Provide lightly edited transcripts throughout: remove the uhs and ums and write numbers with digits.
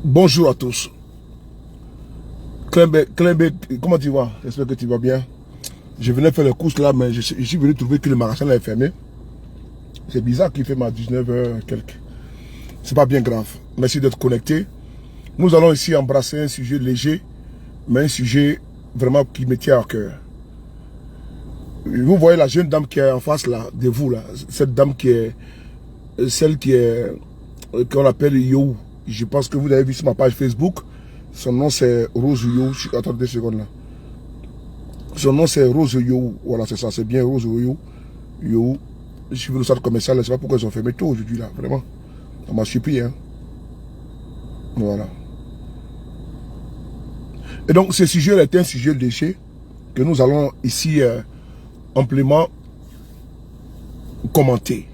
Bonjour à tous. Clembé, comment tu vas? J'espère que tu vas bien. Je venais faire les courses là, mais je suis venu trouver que le magasin est fermé. C'est bizarre qu'il fait ma 19h quelques. C'est pas bien grave. Merci d'être connecté. Nous allons ici embrasser un sujet léger, mais un sujet vraiment qui me tient à cœur. Vous voyez la jeune dame qui est en face là, de vous là, cette dame qui est celle qui est qu'on appelle Yo. Je pense que vous avez vu sur ma page Facebook. Son nom c'est Rose Yo. Attendez 2 secondes là. Son nom c'est Rose Yo. Voilà, c'est ça, c'est bien Rose Yo. Yo. Je suis venu au centre commercial, je ne sais pas pourquoi ils ont fermé tôt aujourd'hui là, vraiment. Ça m'a surpris, hein. Voilà. Et donc ce sujet est un sujet léger que nous allons ici amplement commenter.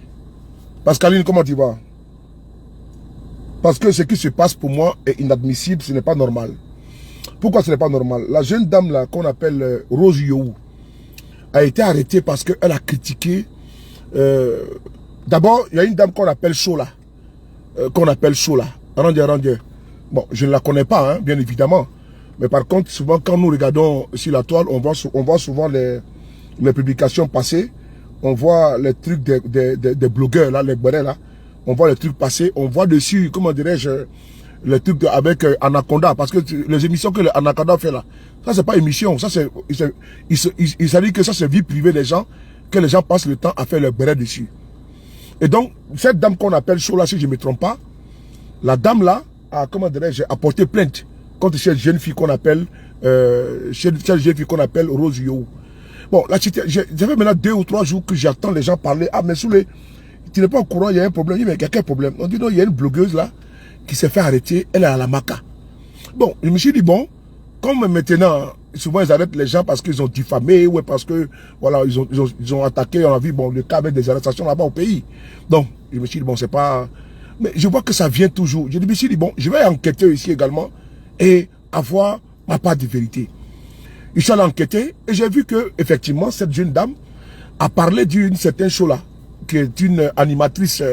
Pascaline, comment tu vas? Parce que ce qui se passe pour moi est inadmissible, ce n'est pas normal. Pourquoi ce n'est pas normal? La jeune dame là qu'on appelle Rose Yo a été arrêtée parce qu'elle a critiqué. D'abord, il y a une dame qu'on appelle Chola. Randia. Bon, je ne la connais pas, hein, bien évidemment. Mais par contre, souvent quand nous regardons sur la toile, on voit souvent les publications passées. On voit les trucs des blogueurs là, les bonheurs là. On voit les trucs passer, on voit dessus, comment dirais-je, les trucs avec Anaconda, parce que les émissions que Anaconda fait là, ça c'est pas émission, ça c'est, il s'agit que ça c'est vie privée des gens, que les gens passent le temps à faire le béret dessus. Et donc, cette dame qu'on appelle Chola, si je ne me trompe pas, la dame là, a, comment dirais-je, a porté plainte contre cette jeune fille qu'on appelle, Rose Yo. Bon, là, ça fait maintenant 2 ou 3 jours que j'attends les gens parler, ah mais sous les... Tu n'es pas au courant, il y a un problème. Il y a quel problème? On dit non, il y a une blogueuse là qui s'est fait arrêter, elle est à la Maca. Bon, je me suis dit, bon, comme maintenant, souvent ils arrêtent les gens parce qu'ils ont diffamé, ou parce que, voilà, ils ont attaqué, on a vu, bon, le cas avec des arrestations là-bas au pays. Donc, je me suis dit, bon, c'est pas... Mais je vois que ça vient toujours. Je me suis dit, bon, je vais enquêter ici également et avoir ma part de vérité. Je suis allé enquêter et j'ai vu que, effectivement, cette jeune dame a parlé d'une certaine Chola, qui est une animatrice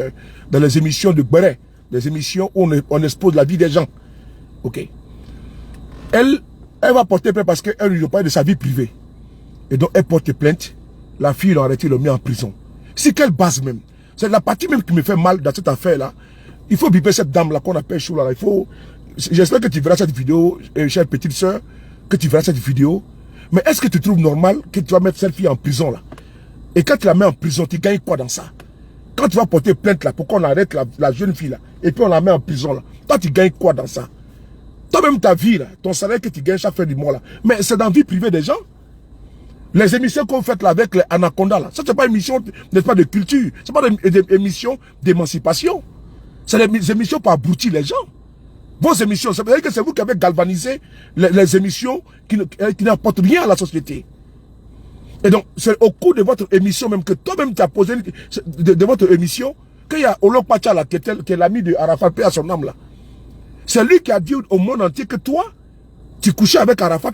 dans les émissions de Béret, des émissions où on expose la vie des gens. Ok. Elle va porter plainte parce qu'elle lui parle de sa vie privée. Et donc elle porte plainte. La fille l'a arrêté, l'a mis en prison. C'est quelle base même? C'est la partie même qui me fait mal dans cette affaire-là. Il faut biper cette dame-là qu'on appelle Choula. Il faut. J'espère que tu verras cette vidéo, chère petite soeur, que tu verras cette vidéo. Mais est-ce que tu trouves normal que tu vas mettre cette fille en prison là? Et quand tu la mets en prison, tu gagnes quoi dans ça? Quand tu vas porter plainte là, pourquoi on arrête la jeune fille là, et puis on la met en prison là, toi tu gagnes quoi dans ça? Toi-même ta vie là, ton salaire que tu gagnes chaque fin du mois là, mais c'est dans la vie privée des gens. Les émissions qu'on fait là avec les Anaconda là, ça c'est pas une émission, n'est-ce pas, de culture, c'est pas des émissions d'émancipation. C'est des émissions pour abrutir les gens. Vos émissions, ça veut dire que c'est vous qui avez galvanisé les émissions qui n'apportent rien à la société. Et donc, c'est au cours de votre émission même que toi-même tu as posé de votre émission qu'il y a Olo Pacha là, qui est l'ami de Arafat, paix à son âme là. C'est lui qui a dit au monde entier que toi, tu couchais avec Arafat.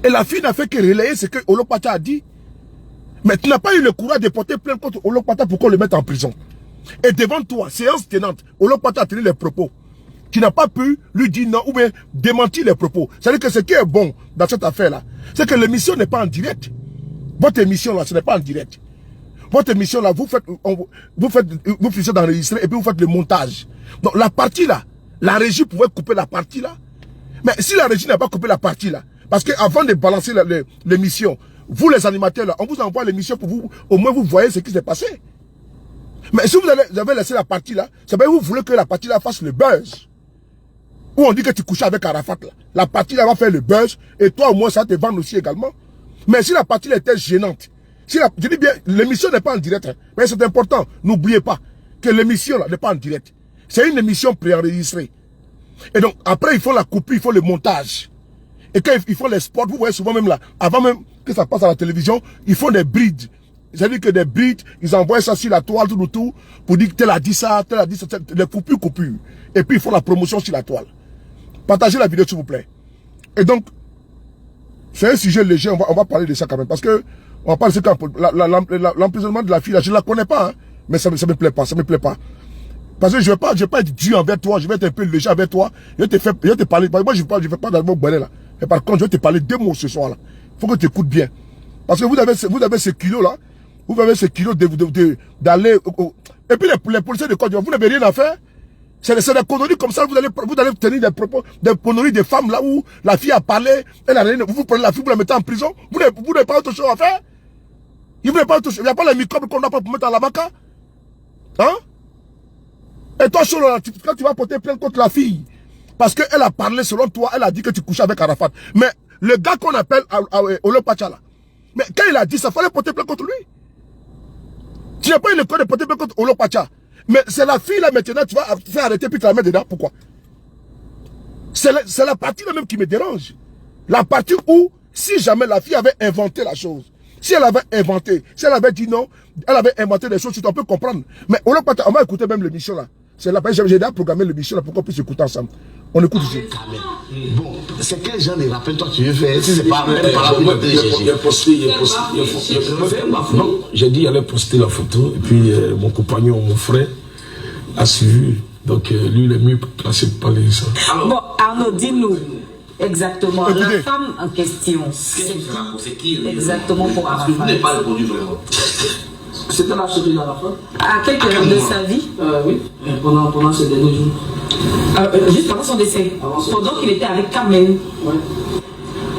Et la fille n'a fait que relayer ce que Olo Pacha a dit. Mais tu n'as pas eu le courage de porter plainte contre Olo Pacha pour qu'on le mette en prison. Et devant toi, séance tenante, Olo Pacha a tenu les propos. Tu n'as pas pu lui dire non ou bien démentir les propos. C'est-à-dire que ce qui est bon dans cette affaire-là, c'est que l'émission n'est pas en direct. Votre émission là, ce n'est pas en direct. Votre émission là, vous finissez d'enregistrer et puis vous faites le montage. Donc la partie là, la régie pouvait couper la partie là. Mais si la régie n'a pas coupé la partie là, parce qu'avant de balancer l'émission, vous les animateurs là, on vous envoie l'émission pour vous, au moins vous voyez ce qui s'est passé. Mais si vous avez laissé la partie là, c'est parce que vous voulez que la partie là fasse le buzz. Où on dit que tu couches avec Arafat là. La partie là va faire le buzz et toi au moins ça te vend aussi également. Mais si la partie là était gênante, je dis bien, l'émission n'est pas en direct, hein, mais c'est important, n'oubliez pas que l'émission là n'est pas en direct. C'est une émission préenregistrée. Et donc après il faut la couper, il faut le montage. Et quand ils font les spots, vous voyez souvent même là, avant même que ça passe à la télévision, ils font des brides. C'est-à-dire que des brides, ils envoient ça sur la toile tout le tout pour dire que tel a dit ça, les coupures. Et puis ils font la promotion sur la toile. Partagez la vidéo s'il vous plaît. Et donc, c'est un sujet léger, on va parler de ça quand même. Parce que, on va parler de ça quand l'emprisonnement de la fille, là, je ne la connais pas, hein, mais ça me plaît pas, Parce que je vais pas être dur envers toi, je vais être un peu léger avec toi. Je vais te parler. Moi, je ne fais pas dans le mot bonnet là. Mais par contre, je vais te parler 2 mots ce soir là. Il faut que tu écoutes bien. Parce que vous avez ce kilo là. Vous avez ce kilo d'aller. Et puis les policiers de Côte d'Ivoire, vous n'avez rien à faire. C'est des conneries comme ça, vous allez tenir des propos, des conneries des femmes là où la fille a parlé, elle a rien, vous prenez la fille, vous la mettez en prison, vous n'avez pas autre chose à faire. Il n'y a pas les microbes qu'on n'a pas pour mettre à la maca. Hein? Et toi, quand tu vas porter plainte contre la fille, parce qu'elle a parlé selon toi, elle a dit que tu couchais avec Arafat. Mais le gars qu'on appelle Olo Pacha là, mais quand il a dit ça, il fallait porter plainte contre lui. Tu n'as pas eu le code de porter plainte contre Olo Pacha. Mais c'est la fille là maintenant, tu vas faire arrêter puis tu la mets dedans. Pourquoi? C'est la partie là même qui me dérange. La partie où, si jamais la fille avait inventé la chose, si elle avait inventé, si elle avait dit non, elle avait inventé des choses, tu peux comprendre. Mais on va écouter même l'émission là. C'est là, j'ai déjà programmé l'émission là pour qu'on puisse écouter ensemble. On écoute ici. Bon, c'est quel genre de rappel toi tu veux faire? Si c'est pas il a posté. Non, j'ai dit il allait poster la photo. Et puis mon compagnon, mon frère, a suivi. Donc lui, il est mieux placé pour parler de ça. Bon, Arnaud, dis-nous exactement. Écoutez. La femme en question, c'est qui exactement pour Arafat? Vous n'avez pas répondu vraiment. C'était la chérie d'Arafat. À quelle période de sa vie? Oui, pendant ces derniers jours. Juste avant son décès. Pendant qu'il était avec Kamel. Ouais.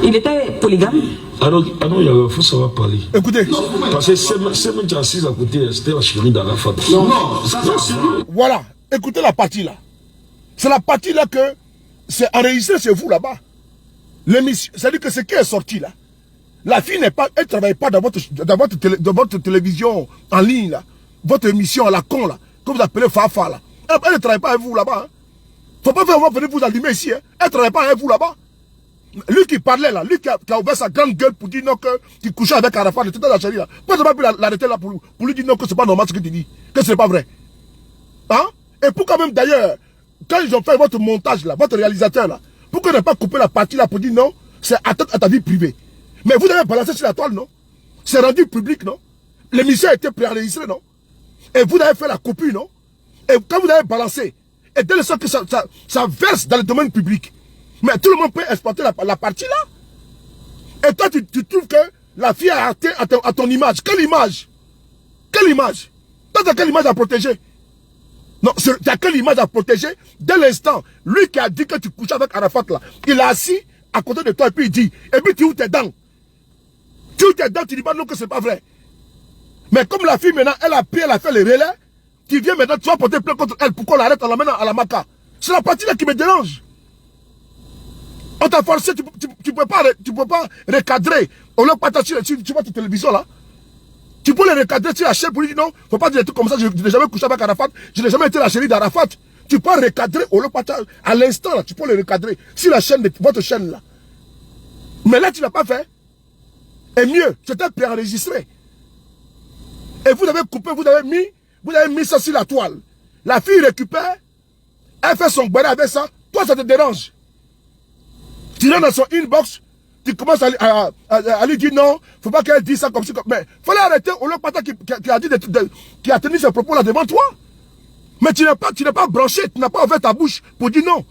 Il était polygame? Ah non, il faut savoir parler. Écoutez. Parce que c'est même qui est assise à côté, c'était la chérie d'Arafat. Non, ça c'est sérieux. Voilà. Écoutez la partie là. C'est la partie là que c'est enregistré chez vous là-bas. L'émission, c'est-à-dire que ce qui est sorti là. La fille n'est pas, elle ne travaille pas dans votre télévision en ligne là. Votre émission à la con là, que vous appelez Fafa là. Elle ne travaille pas avec vous là-bas. Hein. Faut pas faire venir vous allumer ici. Hein. Elle ne travaille pas avec vous là-bas. Lui qui parlait là, lui qui a ouvert sa grande gueule pour dire non que tu couchais avec Arafat, tu étais dans la chérie là. Pourquoi tu n'as pas pu l'arrêter là pour lui dire non que c'est pas normal ce que tu dis, que ce n'est pas vrai. Hein? Et pourquoi même d'ailleurs, quand ils ont fait votre montage là, votre réalisateur là, pourquoi ne pas couper la partie là pour dire non, c'est atteinte à ta vie privée. Mais vous avez balancé sur la toile, non? C'est rendu public, non? L'émission a été préenregistrée, non? Et vous avez fait la copie, non? Et quand vous avez balancé, et dès le sens que ça verse dans le domaine public, mais tout le monde peut exploiter la partie là. Et toi, tu trouves que la fille a atteint à ton image. Quelle image? Quelle image? Toi, tu as quelle image à protéger? Non, tu as quelle image à protéger? Dès l'instant, lui qui a dit que tu couches avec Arafat là, il est assis à côté de toi et puis il dit, et puis tu ouvres tes dents. Tu ouvres tes dents, tu dis pas non que c'est pas vrai. Mais comme la fille maintenant, elle a pris, elle a fait le relais, tu viens maintenant, tu vas porter plainte contre elle pour qu'on l'arrête, on l'amène à la maca. C'est la partie là qui me dérange. On t'a forcé, tu peux pas recadrer. On l'a partagé sur votre télévision là. Tu peux les recadrer sur la chaîne pour lui dire non, faut pas dire des trucs comme ça, je n'ai jamais couché avec Arafat, je n'ai jamais été la chérie d'Arafat. Tu peux recadrer au partage à l'instant là, tu peux les recadrer sur la chaîne de votre chaîne là. Mais là tu l'as pas fait. Et mieux, c'était préenregistré. Et vous avez coupé, vous avez mis ça sur la toile. La fille récupère, elle fait son bonnet avec ça, toi ça te dérange. Tu rentres dans son inbox, tu commences à lui dire non, faut pas qu'elle dise ça comme ça. Mais il fallait arrêter au lieu qui a tenu ce propos là devant toi. Mais tu n'es pas branché, tu n'as pas ouvert ta bouche pour dire non.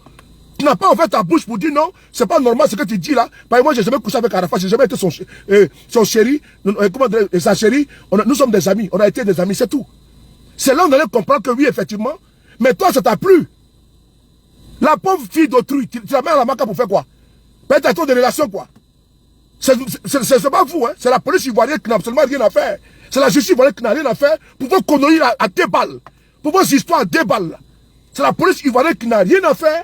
Tu n'as pas ouvert ta bouche pour dire non, c'est pas normal ce que tu dis là. Par exemple, moi, j'ai jamais couché avec Arafat, j'ai jamais été son chéri, sa chérie. Nous sommes des amis, on a été des amis, c'est tout. C'est là où on allait comprendre que oui, effectivement, mais toi, ça t'a plu. La pauvre fille d'autrui, tu la mets à la maca pour faire quoi? Peut-être un tour de relation, quoi. C'est pas vous, hein. C'est la police ivoirienne qui n'a absolument rien à faire. C'est la justice ivoirienne qui n'a rien à faire pour vos conneries à 2 balles. Pour vos histoires à 2 balles. C'est la police ivoirienne qui n'a rien à faire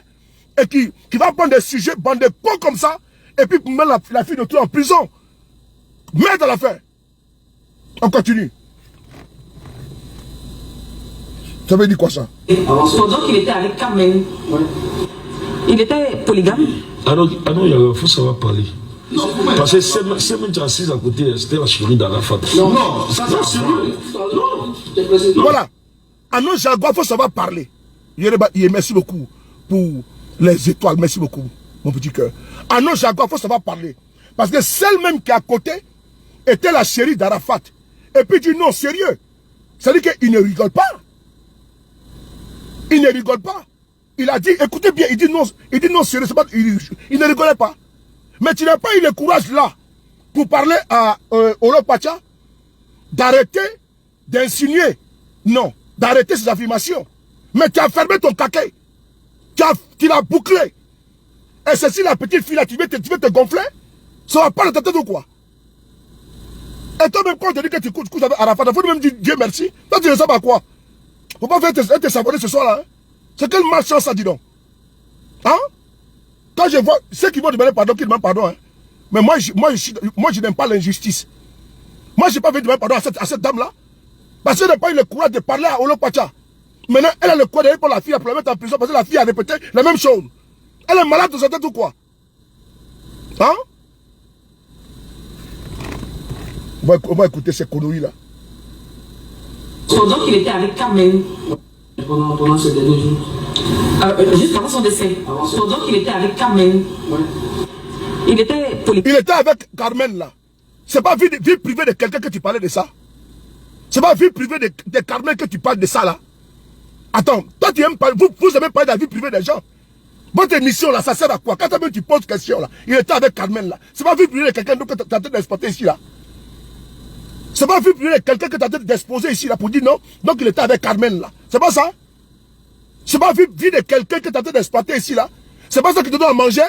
et qui va prendre des sujets, prendre des cons comme ça, et puis mettre la fille d'autrui en prison. Merde à l'affaire. On continue. Ça veut dire quoi ça? Pendant qu'il était avec Kamel. Ouais. Il était polygame? Ah non, il faut savoir parler. Non, parce que c'est même qui est assise à côté, c'était la chérie d'Arafat. Non, ça c'est sérieux. Voilà. Ah non, Jaguar, il faut savoir parler. Merci beaucoup pour les étoiles. Merci beaucoup, mon petit cœur. Ah non, Jaguar, il faut savoir parler. Parce que celle même qui est à côté était la chérie d'Arafat. Et puis dit non, sérieux. Ça veut dire qu'il ne rigole pas. Il ne rigole pas. Il a dit, écoutez bien, il dit non sérieux, il ne rigolait pas. Mais tu n'as pas eu le courage là pour parler à Olo Pacha d'arrêter d'insinuer, non, d'arrêter ses affirmations. Mais tu as fermé ton caquet. Tu l'as bouclé. Et ceci, la petite fille là, tu veux te gonfler? Ça va pas le tête ou quoi? Et toi même quand on te dit que tu couches avec Arafat, il faut même dire Dieu merci. Toi tu ne sais pas quoi. Faut pas faire te s'abonner ce soir là. Hein? C'est quelle malchance ça, dis donc. Hein? Quand je vois ceux qui vont demander pardon, qui demandent pardon. Hein? Mais moi je n'aime pas l'injustice. Moi je n'ai pas fait demander pardon à cette dame là. Parce qu'elle n'a pas eu le courage de parler à Olo Pacha. Maintenant elle a le courage d'aller pour la fille, pour la mettre en prison parce que la fille a répété la même chose. Elle est malade de sa tête ou quoi? Hein? On va écouter ces conneries là. Pendant qu'il était avec Carmen. Pendant ces derniers jours. Juste avant son décès. Pendant qu'il était avec Carmen. Ouais. Il était Il était avec Carmen là. C'est pas vie privée de quelqu'un que tu parlais de ça. C'est pas vie privée de Carmen que tu parles de ça là. Attends, toi tu aimes pas, vous aimez parler de la vie privée des gens. Votre émission là, ça sert à quoi? Quand tu poses question là, il était avec Carmen là. C'est pas vie privée de quelqu'un que tu as en train d'exploiter ici là. C'est pas vie privée de quelqu'un que tu as en train d'exposer ici là pour dire non. Donc il était avec Carmen là. C'est pas ça? C'est pas vie de quelqu'un que tu as en train d'exploiter ici là. C'est pas ça qui te donne à manger?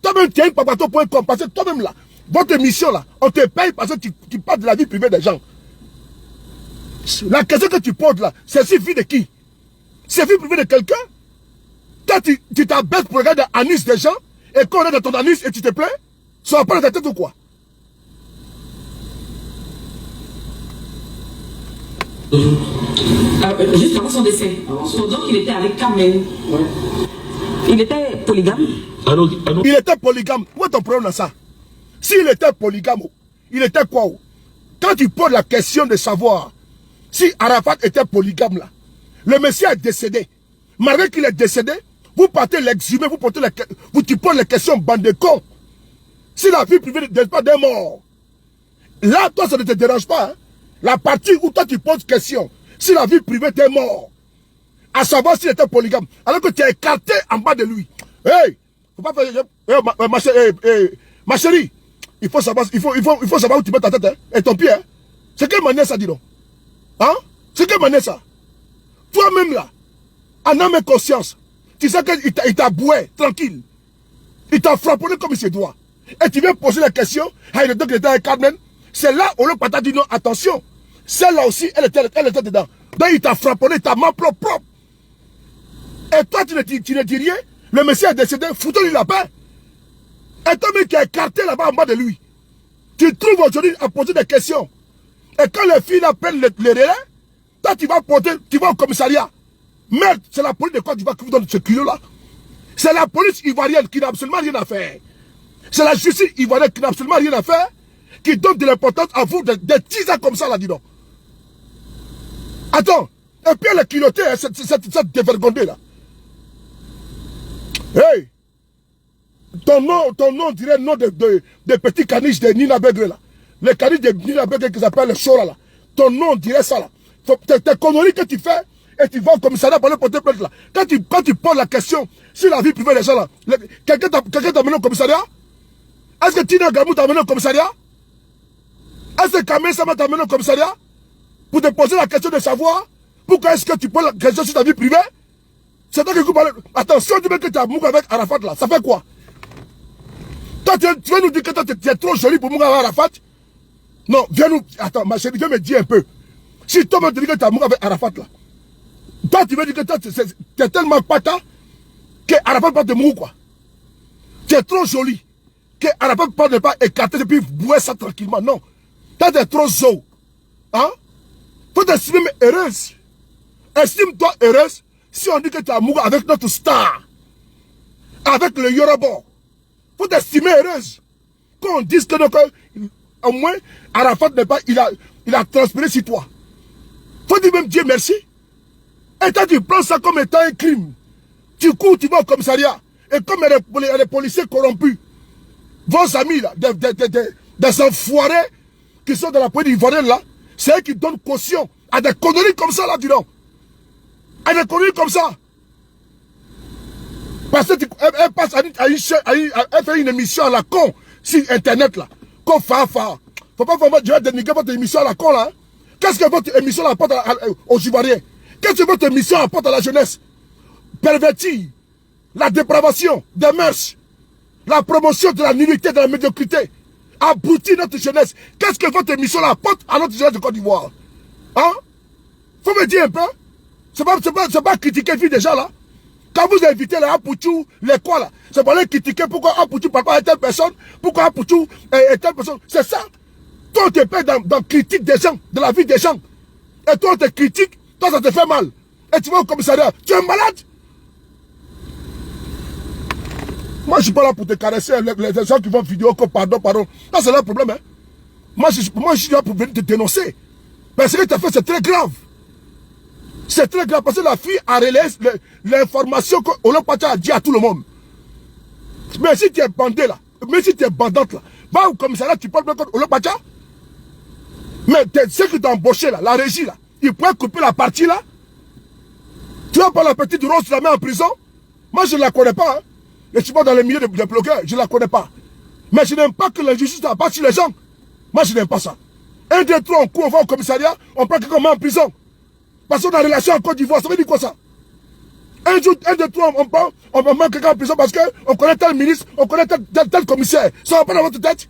Toi-même tu es un papato.com parce que toi-même là, votre émission là, on te paye parce que tu parles de la vie privée des gens. La question que tu poses là, c'est si vie de qui? C'est vie privée de quelqu'un? Toi, tu t'abaisses pour regarder l'anus des gens, et quand on est dans ton anus et tu te plains, ça va pas dans ta tête ou quoi? Juste avant son décès. Pendant qu'il était avec Carmen. Ouais. Il était polygame. Il était polygame. Où est ton problème dans ça? S'il était polygame, il était quoi? Quand tu poses la question de savoir si Arafat était polygame là, le monsieur est décédé. Malgré qu'il est décédé, vous partez l'exhumer, vous tu poses les questions bande de cons. Si la vie privée n'est pas des morts, là, toi, ça ne te dérange pas. Hein? La partie où toi, tu poses question, si la vie privée est mort, à savoir s'il était polygame, alors que tu es écarté en bas de lui. Hey, faut pas faire... ma chérie, il faut savoir où tu mets ta tête hein, et ton pied. Hein? C'est quelle manière ça, dis donc? Hein? C'est quelle manière ça? Toi-même là, en âme et conscience, tu sais qu'il t'a boué, tranquille. Il t'a frappé comme il se doit. Et tu viens poser la question, il était avec Carmen. C'est là où le pata dit non, attention. Celle-là aussi, elle était dedans. Donc il t'a frappé, il t'a mal propre. Et toi, tu ne dis rien. Le monsieur est décédé, foutons-lui la paix. Et toi-même qui est écarté là-bas en bas de lui. Tu trouves aujourd'hui à poser des questions. Et quand les filles appellent les relais, toi tu vas au commissariat. Merde, c'est la police de Côte d'Ivoire qui vous donne ce culot-là. C'est la police ivoirienne qui n'a absolument rien à faire. C'est la justice ivoirienne qui n'a absolument rien à faire, qui donne de l'importance à vous de teaser comme ça, là, dis donc. Attends, et puis elle est culottée, cette dévergondée, là. Hey! Ton nom dirait le nom de petit caniche de Nina Begre, là. Le caniche de Nina Begre qui s'appelle le Chora, là. Ton nom dirait ça, là. Tes conneries que tu fais, et tu vas au commissariat pour aller porter plainte, là. Quand tu poses la question sur la vie privée des gens, là, quelqu'un t'a amené au commissariat? Est-ce que Tina Gamou t'a amené au commissariat? Est-ce que Kamel Sama t'a amené au commissariat? Pour te poser la question de savoir pourquoi est-ce que tu poses la question sur ta vie privée? C'est toi qui coupe. Attention, tu veux que tu as Mouga avec Arafat là, ça fait quoi? Toi, tu veux nous dire que toi, tu es trop joli pour Mouga avec Arafat? Non, viens nous. Attends, ma chérie, viens me dire un peu. Si toi, tu dis que tu as Mouga avec Arafat là, toi, tu veux dire que toi, tu es tellement pata que Arafat pas te mourir quoi. Tu es trop joli que Arafat ne pas écarter et puis boire ça tranquillement. Non. Toi, tu es trop zo. Hein? Faut t'estimer heureuse. Estime-toi heureuse si on dit que tu as Mouga avec notre star. Avec le Yoruba. Faut t'estimer heureuse. Quand on dise que au moins, Arafat n'est pas, il a transpiré sur toi. Faut dire même Dieu merci. Et toi, tu prends ça comme étant un crime. Tu cours, tu vas au commissariat. Et comme les policiers corrompus, vos amis là, des enfoirés qui sont dans la police ivoirienne là, c'est eux qui donnent caution à des conneries comme ça là, dis donc. Elle est connue comme ça. Parce qu'elle passe elle fait une émission à la con sur Internet là. Comme Fafa. Faut pas vraiment dire dénigrer votre émission à la con là. Hein? Qu'est-ce que votre émission apporte aux Ivoiriens? Qu'est-ce que votre émission apporte à la jeunesse? Pervertir la dépravation des mœurs, la promotion de la nullité, de la médiocrité, abrutir notre jeunesse. Qu'est-ce que votre émission apporte à notre jeunesse de Côte d'Ivoire? Hein? Faut me dire un peu. C'est pas critiquer vie des gens là. Quand vous invitez les Apoutou, les quoi là, c'est pour les critiquer pourquoi Apoutou ne parle pas à telle personne, pourquoi Apoutou est telle personne. C'est ça. Toi, tu es pas dans critique des gens, de la vie des gens. Et toi, tu critiques, toi, ça te fait mal. Et tu vas au commissariat, tu es malade. Moi, je suis pas là pour te caresser les gens qui font vidéo comme pardon. Ça, c'est leur problème. Hein. Moi, je suis là pour venir te dénoncer. Parce que ce que tu as fait, c'est très grave. C'est très grave parce que la fille a relayé l'information qu'Olopacha a dit à tout le monde. Mais si tu es bandé là, mais si tu es bandante là, va au commissariat, tu parles bien contre Olopacha. Mais ceux qui t'ont embauché là, la régie là, ils pourraient couper la partie là. Tu vas pas la petite Rose, tu la mets en prison. Moi je ne la connais pas. Hein. Je suis pas dans les milieux des bloqueurs, je ne la connais pas. Mais je n'aime pas que l'injustice abatte sur les gens. Moi je n'aime pas ça. Un, deux, trois, on court, on va au commissariat, on prend quelqu'un, on met en prison. Parce qu'on a une relation en Côte d'Ivoire, ça veut dire quoi ça? Un jour, un, deux, trois, on met quelqu'un en prison parce qu'on connaît tel ministre, on connaît tel commissaire. Ça va pas dans votre tête?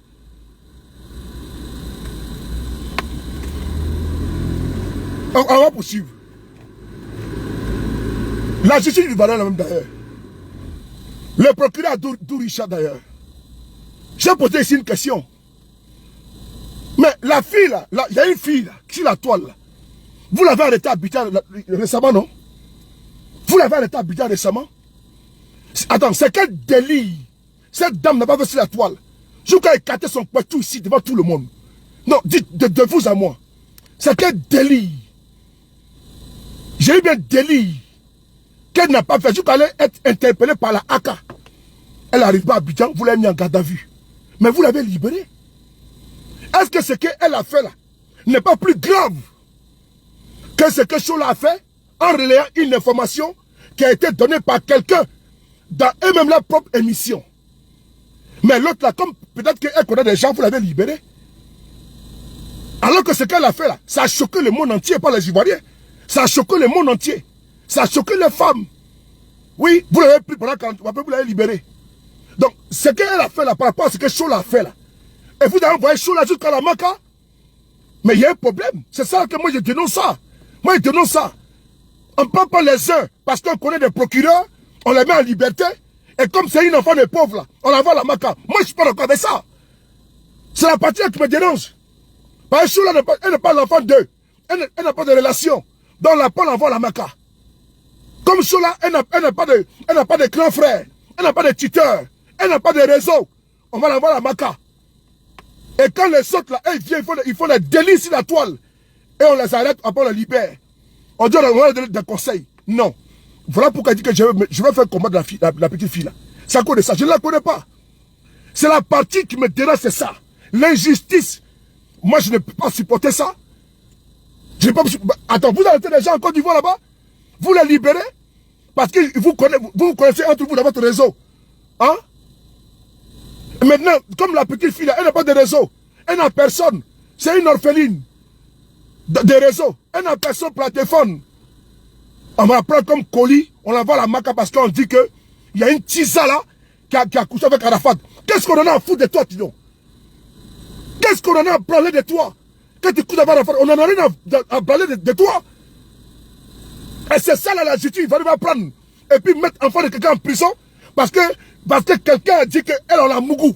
On va poursuivre. La justice du Valais, même d'ailleurs. Le procureur Dourisha d'ailleurs. J'ai posé ici une question. Mais la fille là, il y a une fille là, sur la toile là. Vous l'avez arrêté à Abidjan récemment, non? Vous l'avez arrêté à Abidjan récemment? Attends, c'est quel délit? Cette dame n'a pas fait sur la toile. Je vais écarter son poitou ici devant tout le monde. Non, dites de vous à moi. C'est quel délit? J'ai eu bien délit qu'elle n'a pas fait. Je vais être interpellée par la AK. Elle n'arrive pas à Abidjan, vous l'avez mis en garde à vue. Mais vous l'avez libérée. Est-ce que ce qu'elle a fait là n'est pas plus grave que ce que Chola a fait en relayant une information qui a été donnée par quelqu'un dans eux-mêmes leur propre émission? Mais l'autre là, comme peut-être qu'elle connaît des gens, vous l'avez libérée. Alors que ce qu'elle a fait là, ça a choqué le monde entier, pas les Ivoiriens. Ça a choqué le monde entier. Ça a choqué les femmes. Oui, vous l'avez pris pendant 40 ans, vous l'avez libéré. Donc, ce qu'elle a fait là, par rapport à ce que Chola a fait là, et vous avez envoyé Chola jusqu'à la Maka, mais il y a un problème. C'est ça que moi je dénonce ça. Moi je dénonce ça. On ne prend pas les uns parce qu'on connaît des procureurs, on les met en liberté, et comme c'est une enfant de pauvre là, on l'envoie à la Maka. Moi je ne suis pas d'accord avec ça. C'est la partie qui me dénonce. Parce que Chola elle n'est pas l'enfant d'eux. Elle n'a pas de relation. Donc la Paul envoie à la Maka. Comme Chola, elle n'a pas de grand frère, elle n'a pas de tuteur, elle n'a pas de réseau. On va l'envoyer à la Maka. Et quand les autres là, ils viennent, ils font des délits sur la toile. Et on les arrête, après on les libère. On dit on va donner des conseils. Non. Voilà pourquoi il dit que je vais faire combattre la petite fille là. Ça connaît ça, je ne la connais pas. C'est la partie qui me dérange, c'est ça. L'injustice. Moi je ne peux pas supporter ça. Je ne peux pas. Attends, vous arrêtez les gens en Côte d'Ivoire là-bas? Vous les libérez? Parce que vous connaissez entre vous dans votre réseau. Hein? Maintenant, comme la petite fille là, elle n'a pas de réseau. Elle n'a personne. C'est une orpheline. De réseau. Elle n'a personne pour la téléphone. On va la prendre comme colis. On l'envoie à la Maka parce qu'on dit que il y a une tisa là qui a couché avec Arafat. Qu'est-ce qu'on en a à foutre de toi, Tidon? Qu'est-ce qu'on en a à parler de toi? Quand tu couches avec Arafat, on en a rien à parler de toi. Et c'est ça là, la justice, il va devoir prendre. Et puis mettre l'enfant de quelqu'un en prison parce que quelqu'un a dit qu'elle a la mougou.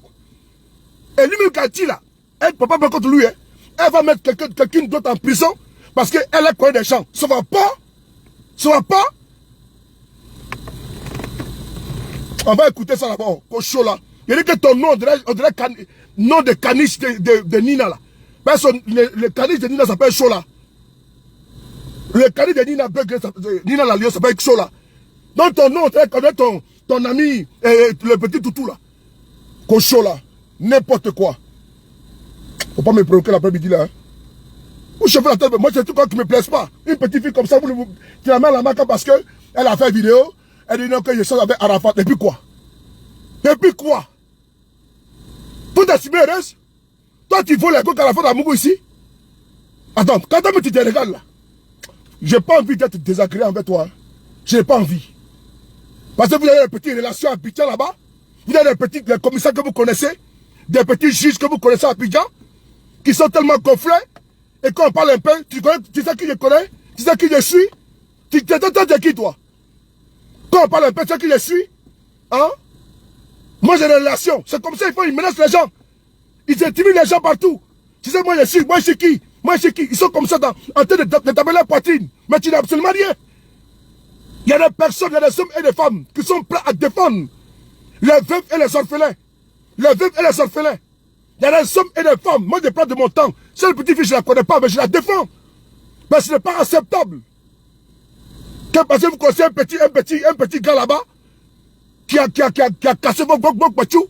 Et lui-même qui a dit là, elle ne peut pas contre lui. Hein. Elle va mettre quelqu'un d'autre en prison parce qu'elle a connu des gens. Ça va pas? Ça va pas? On va écouter ça là-bas, au show là. Il dit que ton nom, on dirait nom de caniche de Nina là. Ben le caniche de Nina s'appelle Chola. Le caniche de Nina la Lyon s'appelle Chola. Donc ton nom, tu connais ton ami, le petit toutou là. Chola. N'importe quoi. Faut pas me provoquer l'après-midi là. Hein. Vous chauffez la tête, moi c'est tout quoi qui ne me plaise pas. Une petite fille comme ça, tu la mets à la maca parce qu'elle a fait une vidéo, elle dit non que je sors avec Arafat. Et puis quoi? Et puis quoi? Pour t'assumer heureuse? Toi tu voles les coques à la fin d'Amougou ici? Attends, quand tu te regardes là, j'ai pas envie d'être désagréable avec toi. Hein. J'ai pas envie. Parce que vous avez des petites relations à Abidjan là-bas. Vous avez des petits commissaires que vous connaissez, des petits juges que vous connaissez à Abidjan, qui sont tellement gonflés. Et quand on parle un peu, tu sais qui je connais, tu sais qui je suis. Tu t'entends de qui toi? Quand on parle un peu, tu sais qui je suis. Hein? Moi j'ai des relations. C'est comme ça, ils menacent les gens. Ils intimident les gens partout. Tu sais, moi je suis qui? Moi je suis qui? Ils sont comme ça en train de taper la poitrine. Mais tu n'as absolument rien. Il y a des personnes, il y a des hommes et des femmes qui sont prêts à défendre les veufs et les orphelins. Les veufs et les orphelins. Il y a des hommes et des femmes. Moi, je prends de mon temps. Cette petite fille, je ne la connais pas, mais je la défends. Mais ce n'est pas acceptable. Parce que vous connaissez un petit gars là-bas qui a cassé vos pachou.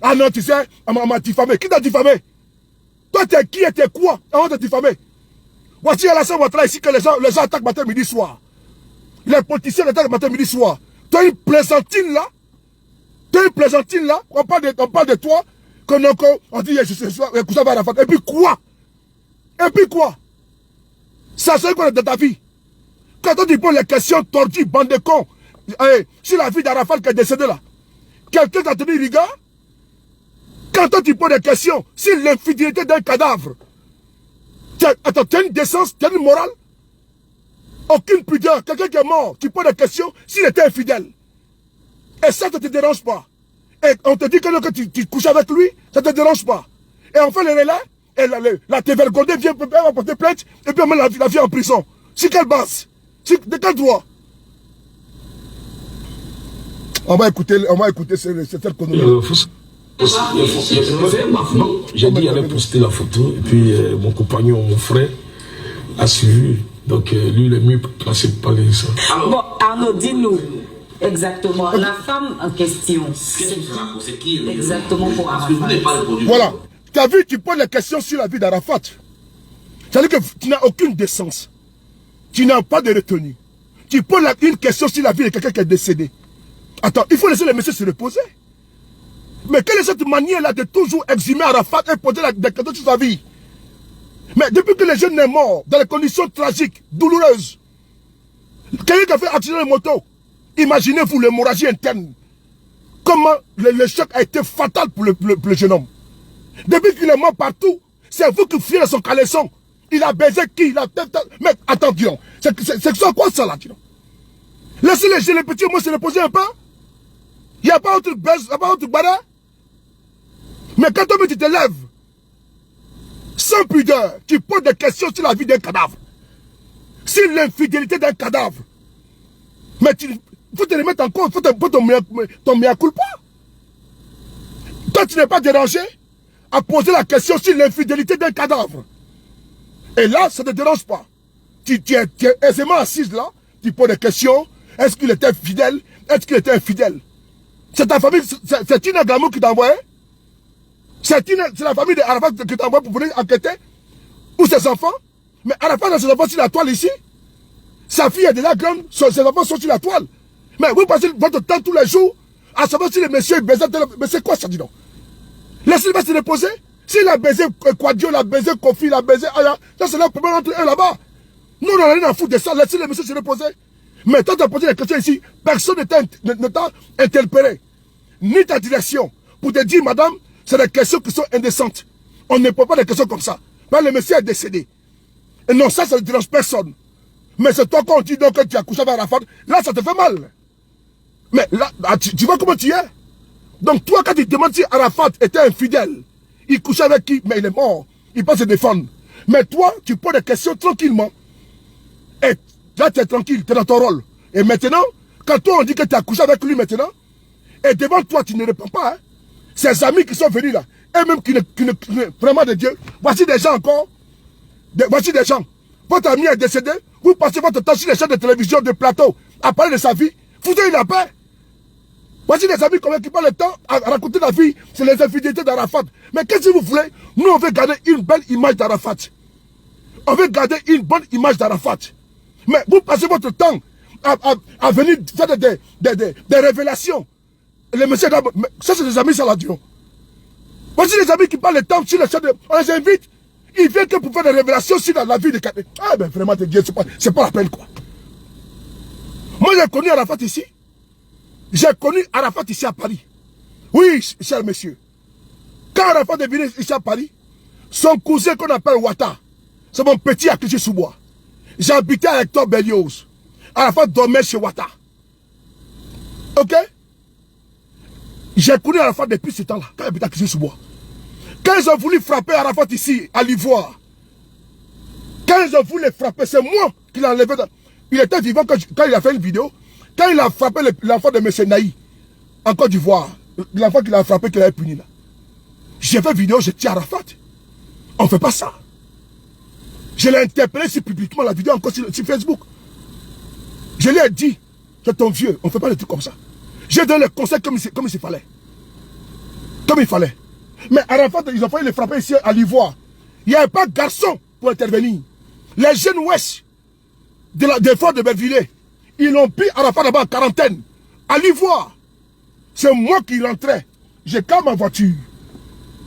Ah non, tu sais, on m'a diffamé. Qui t'a diffamé? Toi, t'es qui et t'es quoi avant de diffamer? Voici Alassane Ouattara ici que les gens attaquent matin, midi, soir. Les politiciens attaquent matin, midi, soir. Tu as une plaisantine là. On parle de toi. On dit, je sais, et puis quoi? Ça c'est quoi de ta vie? Quand on dit les questions tordues, bande de cons, sur la vie d'Arafat qui est décédé là, quelqu'un t'a tenu rigueur? Quand on dit des questions sur l'infidélité d'un cadavre, attends, tu as une décence, tu as une morale? Aucune pudeur. Quelqu'un qui est mort, tu poses des questions s'il était infidèle. Et ça ne te dérange pas. Et on te dit que tu couches avec lui, ça ne te dérange pas. Et on fait les relais, et la TV Golden vient porter plainte, et puis on met la vie en prison. Sur quelle base? De quel droit? On va écouter cette connerie. J'ai dit qu'il allait poster la photo, et puis mon compagnon, mon frère, a suivi. Donc lui, il est mieux placé pour parler de ça. Bon, Arnaud, dis-nous. Exactement. La femme en question. C'est qui exactement pour Arafat. Voilà. Tu as vu, tu poses la question sur la vie d'Arafat. C'est-à-dire que tu n'as aucune décence. Tu n'as pas de retenue. Tu poses une question sur la vie de quelqu'un qui est décédé. Attends, il faut laisser les messieurs se reposer. Mais quelle est cette manière-là de toujours exhumer Arafat et poser des questions sur sa vie? Mais depuis que le jeune est mort, dans les conditions tragiques, douloureuses, quelqu'un qui a fait accident de moto, imaginez-vous l'hémorragie interne. Comment le choc a été fatal pour le jeune homme. Depuis qu'il est mort partout, c'est vous qui fiez son caleçon. Il a baisé qui? Mais attends, dis donc. C'est quoi ça là, dis donc? Laissez les petits au moins se reposer un peu. Il n'y a pas autre baisse, il n'y a pas autre barre. Mais quand tu te lèves, sans pudeur, tu poses des questions sur la vie d'un cadavre. Sur l'infidélité d'un cadavre. Mais il faut te remettre en compte, il faut ton mea culpa. Toi, tu n'es pas dérangé à poser la question sur l'infidélité d'un cadavre. Et là, ça ne te dérange pas. Tu es aisément assise là, tu poses des questions. Est-ce qu'il était fidèle? Est-ce qu'il était infidèle? C'est ta famille, c'est Tina Gamou qui t'a envoyé? C'est la famille d'Arafat qui t'a envoyé pour venir enquêter? Ou ses enfants? Mais Arafat a ses enfants sur la toile ici. Sa fille est déjà grande, ses enfants sont sur la toile. Mais vous passez votre temps tous les jours à savoir si les messieurs baisent. Mais c'est quoi ça, dis donc? Laissez-le se reposer. S'il a baisé Quadio, il a baisé Kofi, il a baisé Aya, ça c'est leur problème entre eux là-bas. Nous, on n'a rien à foutre de ça. Laissez les messieurs se reposer. Mais toi, tu as posé des questions ici. Personne ne t'a interpellé. Ni ta direction. Pour te dire, madame, c'est des questions qui sont indécentes. On ne pose pas des questions comme ça. Mais le monsieur est décédé. Et non, ça ne dérange personne. Mais c'est toi quand on dit donc que tu as couché avec Arafat. Là, ça te fait mal. Mais là, tu vois comment tu es. Donc toi, quand tu te demandes si Arafat était infidèle, il couchait avec qui? Mais il est mort. Il peut se défendre. Mais toi, tu poses des questions tranquillement. Et là, tu es tranquille, tu es dans ton rôle. Et maintenant, quand toi, on dit que tu as couché avec lui maintenant, et devant toi, tu ne réponds pas. Hein. Ces amis qui sont venus là, eux-mêmes qui ne vraiment de Dieu, voici des gens encore. Voici des gens. Votre ami est décédé, vous passez votre temps sur les chaînes de télévision, de plateau, à parler de sa vie. Foutez la paix. Voici des amis qui passent le temps à raconter la vie, c'est les infidélités d'Arafat. Mais qu'est-ce que vous voulez? Nous, on veut garder une belle image d'Arafat. On veut garder une bonne image d'Arafat. Mais vous passez votre temps à venir faire des révélations. Les messieurs, ça c'est des amis Saladion. Voici les amis qui parlent le temps sur le chat. On les invite. Ils viennent que pour faire des révélations sur la vie de quelqu'un. Ah ben vraiment, Dieu, c'est pas la peine quoi. Moi j'ai connu Arafat ici. J'ai connu Arafat ici à Paris. Oui, cher monsieur. Quand Arafat est venu ici à Paris, son cousin qu'on appelle Ouattara, c'est mon petit à Clichy-sous-Bois. J'habitais à Hector Berlioz. Arafat dormait chez Ouattara. Ok? J'ai connu Arafat depuis ce temps-là, quand il habitait à Clichy-sous-Bois. Quand ils ont voulu frapper Arafat ici, à l'Ivoire, quand ils ont voulu frapper, c'est moi qui l'ai enlevé. Il était vivant quand il a fait une vidéo. Quand il a frappé l'enfant de M. Naï, en Côte d'Ivoire, l'enfant qu'il a frappé, qu'il a puni là. J'ai fait vidéo, j'ai dit Arafat. On ne fait pas ça. Je l'ai interpellé si publiquement, la vidéo encore sur Facebook. Je lui ai dit, c'est ton vieux, on ne fait pas des trucs comme ça. J'ai donné le conseil comme il fallait. Comme il fallait. Mais Arafat, ils ont failli le frapper ici à l'Ivoire. Il n'y avait pas de garçon pour intervenir. Les jeunes Ouest des forts de Bervillers, ils l'ont pris Arafat là-bas en quarantaine. À l'Ivoire. C'est moi qui rentrais. J'ai calme ma voiture.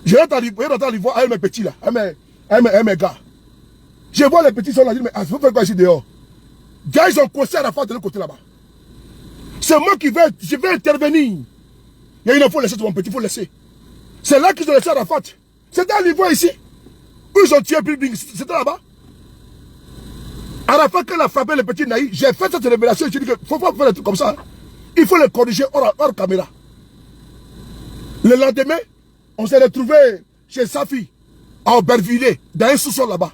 Je rentre à l'Ivoire avec mes petits là, avec mes gars. Je vois les petits sont là, je dis, mais vous faites quoi ici dehors? Gars, ils ont coincé Arafat de l'autre côté là-bas. C'est moi qui vais intervenir. Il y a une info, laissez mon petit, il faut laisser. C'est là qu'ils ont laissé Arafat. C'était à l'Ivoire ici. Où ils ont tué Bling, c'était là-bas. Arafat, quand il a frappé le petit Naï, j'ai fait cette révélation, je dis qu'il ne faut pas faire des trucs comme ça. Il faut les corriger hors caméra. Le lendemain, on s'est retrouvé chez Safi, à Aubervilliers, dans un sous-sol là-bas.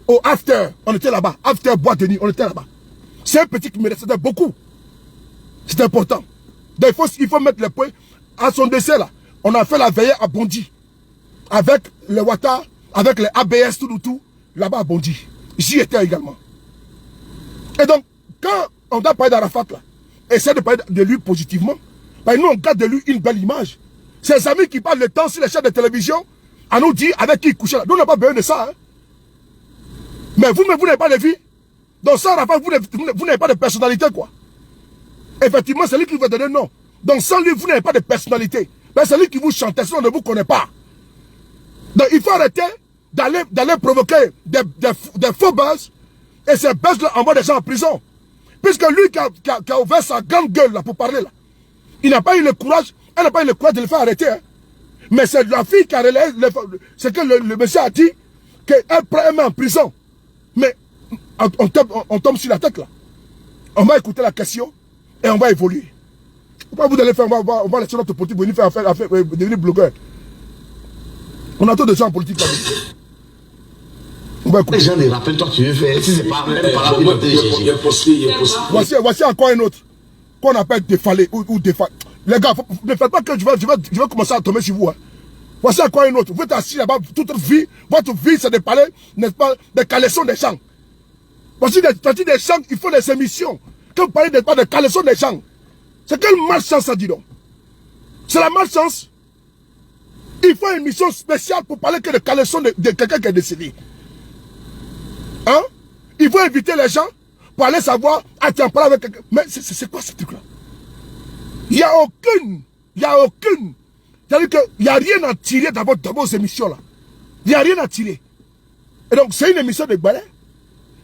Au after, on était là-bas. After boîte de nuit, on était là-bas. C'est un petit qui me restait beaucoup. C'est important. Donc il faut mettre le point. À son décès là, on a fait la veillée à Bondy. Avec les Ouattara, avec les ABS, tout, là-bas à Bondy. J'y étais également. Et donc, quand on doit parler d'Arafat là, essaie de parler de lui positivement, ben nous on garde de lui une belle image. Ses amis qui parlent le temps sur les chaînes de télévision, à nous dire avec qui il couchait là. Nous on n'a pas besoin de ça. Hein. Mais vous n'avez pas de vie. Donc ça, Arafat, vous n'avez pas de personnalité quoi. Effectivement, c'est lui qui vous donne le nom. Donc sans lui, vous n'avez pas de personnalité. Mais c'est lui qui vous chante, sinon on ne vous connaît pas. Donc il faut arrêter d'aller provoquer des faux buzz. Et ces buzz-là envoient des gens en prison. Puisque lui qui a ouvert sa grande gueule là pour parler là, il n'a pas eu le courage, elle n'a pas eu le courage de le faire arrêter. Hein. Mais c'est la fille qui a relayé, c'est que le monsieur a dit qu'elle met en prison. Mais on tombe sur la tête là. On va écouter la question et on va évoluer. Pourquoi vous allez faire, on va laisser notre politique venir devenir blogueur. On a trop de gens en politique là. On va écouter. Les gens les rappellent, toi tu veux faire, si c'est pas même par la il est posté. Voici encore un autre qu'on appelle défalé ou défalé. Les gars, ne faites pas que je vais commencer à tomber sur vous. Hein. Voici encore un autre. Vous êtes assis là-bas toute votre vie c'est de parler, n'est-ce pas, des caleçons des champs. Voici des champs, il faut des émissions. Quand vous parlez de caleçons des champs, c'est quelle malchance ça dit donc? C'est la malchance. Il faut une émission spéciale pour parler que de caleçons de quelqu'un qui est décédé. Hein? Il faut inviter les gens pour aller savoir, ah tiens, parle avec quelqu'un. Mais c'est quoi ce truc-là? Il n'y a aucune. C'est-à-dire qu'il n'y a rien à tirer dans vos émissions-là. Il n'y a rien à tirer. Et donc, c'est une émission de Gbalé.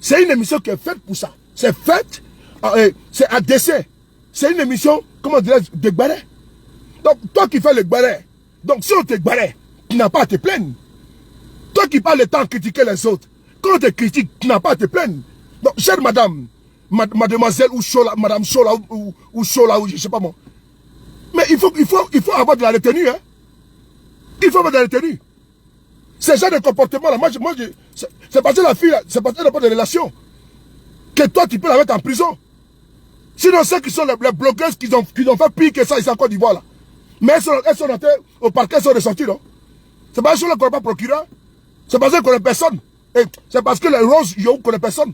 C'est une émission qui est faite pour ça. C'est faite, c'est à décès. C'est une émission, comment dirais-je, de Gbalé. Donc, toi qui fais le Gbalé, donc si on te Gbalé, tu n'as pas à te plaindre. Toi qui parles le temps de critiquer les autres, quand on te critique, tu n'as pas à te plaindre. Donc, chère madame, mademoiselle ou Chola, madame Chola ou Chola, ou je ne sais pas moi. Mais il faut avoir de la retenue. Hein. Il faut avoir de la retenue. Ces genre de comportement-là, c'est parce que la fille, c'est parce qu'elle n'a pas de relation. Que toi, tu peux la mettre en prison. Sinon, ceux qui sont les blogueuses qui ont fait pire que ça ici en Côte d'Ivoire, là. Mais elles sont entrées au parquet, elles sont ressorties, non? C'est parce qu'elles ne connaissent pas procureur. C'est parce qu'elles ne connaissent personne. C'est parce que les Rose, ils ne connaissent personne.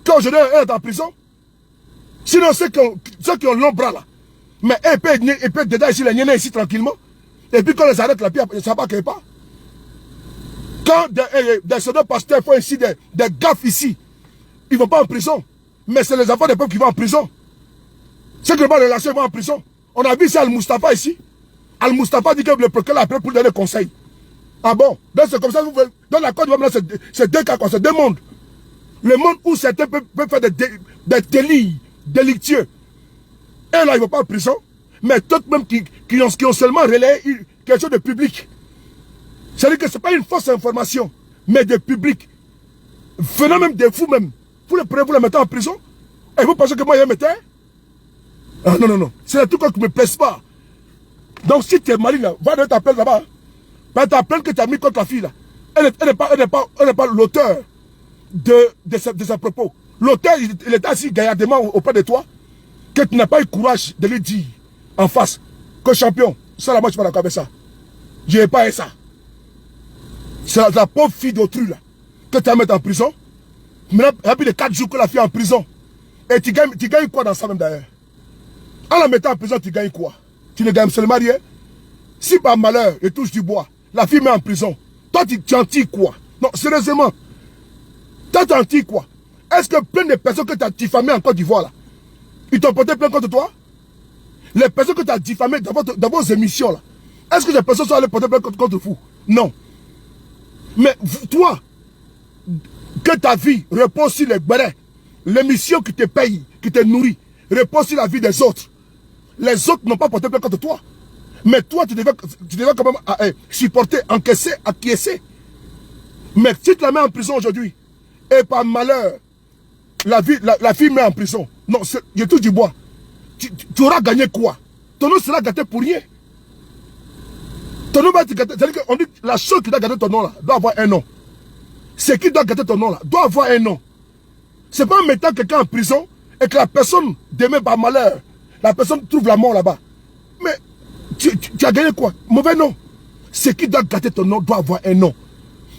Quand aujourd'hui, elle est en prison. Sinon, ceux qui ont long bras, là. Mais elles peuvent dedans ici, les niens ici tranquillement. Et puis quand on les arrête, la pierre, ça ne va pas. Quand des soldats pasteurs font ici des gaffes ici, ils ne vont pas en prison. Mais c'est les enfants des peuples qui vont en prison. Ceux qui ne vont pas relâcher vont en prison. On a vu ça Al-Mustafa ici. Al-Mustafa dit que le procureur l'a appelé pour donner conseil. Ah bon? Donc c'est comme ça, dans la Côte d'Ivoire, c'est deux cas, c'est deux mondes. Le monde où certains peuvent faire des délits délictueux. Et là, ils ne vont pas en prison. Mais d'autres même qui ont seulement relayé quelque chose de public. C'est-à-dire que ce n'est pas une fausse information, mais de public. Venant même de vous même. Vous le prenez, vous le mettez en prison. Et vous pensez que moi, je le mettais? Ah non, non, non. C'est un truc qui ne me plaise pas. Donc si tu es mari là, va donner ta plainte là-bas. Va ta plainte que tu as mis contre la fille là. Elle n'est pas l'auteur de ses propos. L'auteur, il est assis gaillardement auprès de toi, que tu n'as pas eu le courage de lui dire en face que champion, ça là, moi je suis pas d'accord avec ça. Je n'ai pas eu ça. C'est la pauvre fille d'autrui là, que tu vas mettre en prison. Maintenant, il y a plus de 4 jours que la fille est en prison. Et tu gagnes quoi dans ça même d'ailleurs? En la mettant en prison, tu gagnes quoi? Tu ne gagnes seulement rien. Si par malheur, il touche du bois, la fille met en prison, toi tu en tires quoi? Non, sérieusement. Toi tu en tires quoi? Est-ce que plein de personnes que tu as diffamées en Côte d'Ivoire là, ils t'ont porté plainte contre toi? Les personnes que tu as diffamées dans vos émissions là, est-ce que ces personnes sont allées porter plainte contre vous? Non. Mais toi, que ta vie repose sur les bérets, l'émission qui te paye, qui te nourrit, repose sur la vie des autres. Les autres n'ont pas porté plainte contre toi. Mais toi, tu devais quand même supporter, encaisser, acquiescer. Mais si tu la mets en prison aujourd'hui, et par malheur, la fille met en prison, non, je touche du bois, tu auras gagné quoi? Ton nom sera gâté pour rien. Ton nom va être gâté. C'est-à-dire qu'on dit que la chose qui doit gâter ton nom là, doit avoir un nom. Ce qui doit gâter ton nom là, doit avoir un nom. C'est pas en mettant quelqu'un en prison et que la personne, demain par malheur, la personne trouve la mort là-bas. Mais tu as gagné quoi? Mauvais nom. Ce qui doit gâter ton nom doit avoir un nom.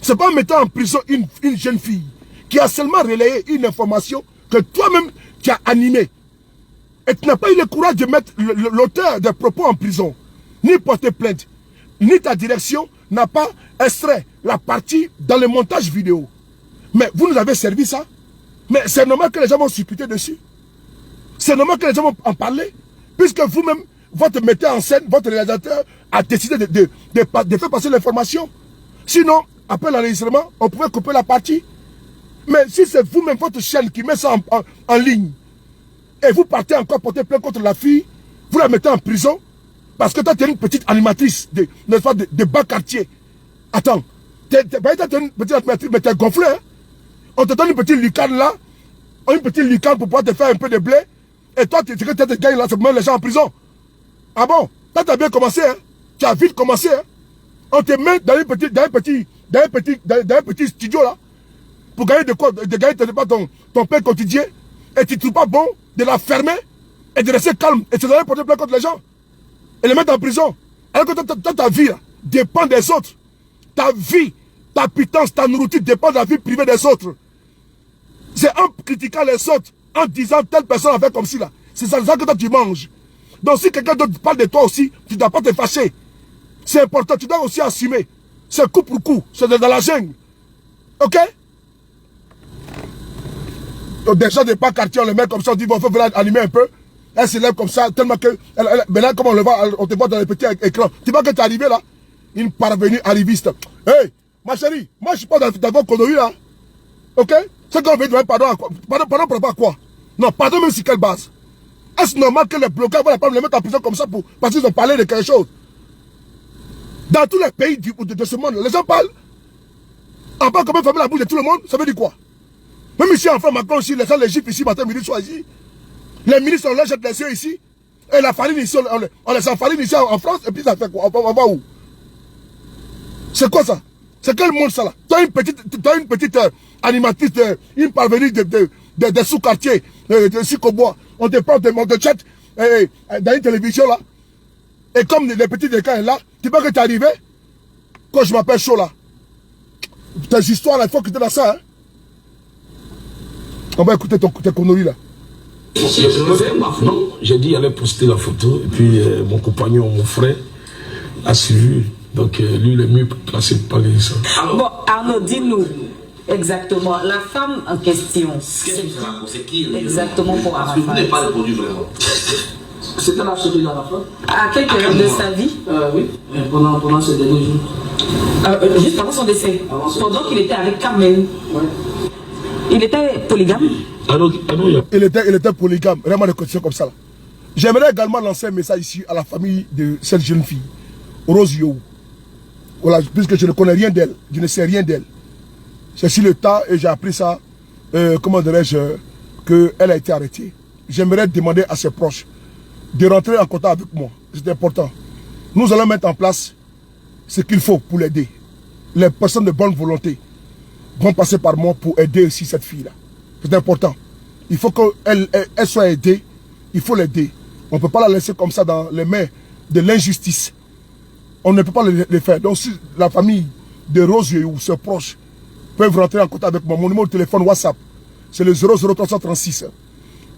C'est pas en mettant en prison une jeune fille qui a seulement relayé une information que toi-même tu as animée. Et tu n'as pas eu le courage de mettre l'auteur des propos en prison, ni porter plainte, ni ta direction n'a pas extrait la partie dans le montage vidéo. Mais vous nous avez servi ça. Mais c'est normal que les gens vont supputer dessus. C'est normal que les gens vont en parler. Puisque vous-même, votre metteur en scène, votre réalisateur a décidé de faire passer l'information. Sinon, après l'enregistrement, on pouvait couper la partie. Mais si c'est vous-même, votre chaîne qui met ça en ligne, et vous partez encore porter plainte contre la fille, vous la mettez en prison, parce que toi, tu es une petite animatrice de bas quartier. Attends, tu es une petite animatrice, mais tu es gonflé. Hein? On te donne une petite lucarne là, une petite lucarne pour pouvoir te faire un peu de blé, et toi, tu te gagnes là, c'est pour mettre les gens en prison. Ah bon? Toi, tu as bien commencé, hein? Tu as vite commencé, hein? On te met dans un petit studio là, pour gagner de quoi? De gagner ton pain quotidien, et tu ne trouves pas bon de la fermer et de rester calme et de porter plainte contre les gens et les mettre en prison. Alors que ta vie là, dépend des autres. Ta vie, ta pitance, ta nourriture dépend de la vie privée des autres. C'est en critiquant les autres, en disant telle personne a fait comme si là. C'est ça que toi tu manges. Donc si quelqu'un d'autre parle de toi aussi, tu ne dois pas te fâcher. C'est important, tu dois aussi assumer. C'est coup pour coup, c'est dans la jungle. Ok? Donc des gens de pas quartier, on les met comme ça, on dit, bon, il faut venir animer un peu. Elle se lève comme ça, tellement que... Maintenant, comme on le voit, on te voit dans les petits écrans. Tu vois que tu es arrivé là, une parvenue arriviste. Hey, ma chérie, moi je suis pas dans vos conneries là. Ok? C'est qu'on veut demander pardon à quoi? Pardon par rapport à quoi? Non, pardon même sur quelle base? Est-ce normal que les bloqueurs vont les mettre en prison comme ça parce qu'ils ont parlé de quelque chose? Dans tous les pays de ce monde, les gens parlent. En bas, comment fermer la bouche de tout le monde? Ça veut dire quoi? Même ici en France, Macron aussi, les gens les gifles ici, matin, midi, soir ici. Les ministres, on leur jette les yeux ici. Et la farine ici, on les enfarine ici en France. Et puis ça fait quoi? On va où? C'est quoi ça? C'est quel monde ça là? Tu as une petite animatrice, une parvenue de sous-quartiers, de Sikobois. On te prend, on te jette dans une télévision là. Et comme les petits écrans là, tu vois que tu es arrivé? Quand je m'appelle chaud là. Tes histoires là, il faut que tu es dans ça. Hein? On va écouter tes conneries là. Non, j'ai dit qu'il allait poster la photo. Et puis mon compagnon, mon frère, a suivi. Donc lui, il est mieux placé pour parler de ça. Bon, Arnaud, dis-nous exactement, la femme en question, C'est qui exactement pour Parce que vous Arafat. n'avez pas répondu vraiment. C'était la chérie d'Arafat. À quelle période de sa vie? Oui, pendant ces derniers jours. Juste avant son décès. Avant son Pendant qu'il était avec Carmen. Ouais. Il était polygame. Il était polygame, vraiment des conditions comme ça. J'aimerais également lancer un message ici à la famille de cette jeune fille, Rose Yohou. Voilà, puisque je ne connais rien d'elle, je ne sais rien d'elle. C'est sur le tas et j'ai appris ça, comment dirais-je, qu'elle a été arrêtée. J'aimerais demander à ses proches de rentrer en contact avec moi. C'est important. Nous allons mettre en place ce qu'il faut pour l'aider. Les personnes de bonne volonté vont passer par moi pour aider aussi cette fille-là. C'est important. Il faut qu'elle soit aidée. Il faut l'aider. On ne peut pas la laisser comme ça dans les mains de l'injustice. On ne peut pas le faire. Donc si la famille de Rose ou ses proches peuvent rentrer en contact avec moi, mon numéro de téléphone WhatsApp, c'est le 00336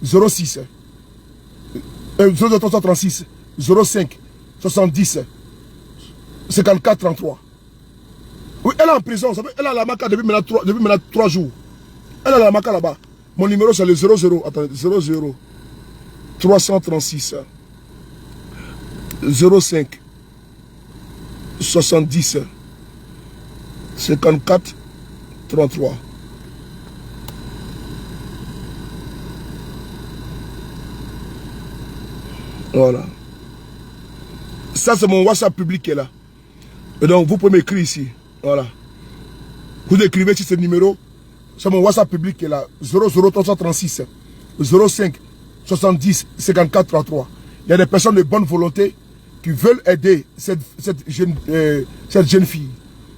06 00336 05 70 54 33. Oui, elle est en prison. Elle a la maca depuis maintenant 3 jours. Elle a la maca là-bas. Mon numéro c'est le 00. Attendez, 00 336 05 70 54 33. Voilà. Ça c'est mon WhatsApp public qui est là. Et donc vous pouvez m'écrire ici. Voilà. Vous écrivez sur ce numéro. C'est mon WhatsApp public qui est là. 00336 05 70 54 33. Il y a des personnes de bonne volonté qui veulent aider cette jeune fille.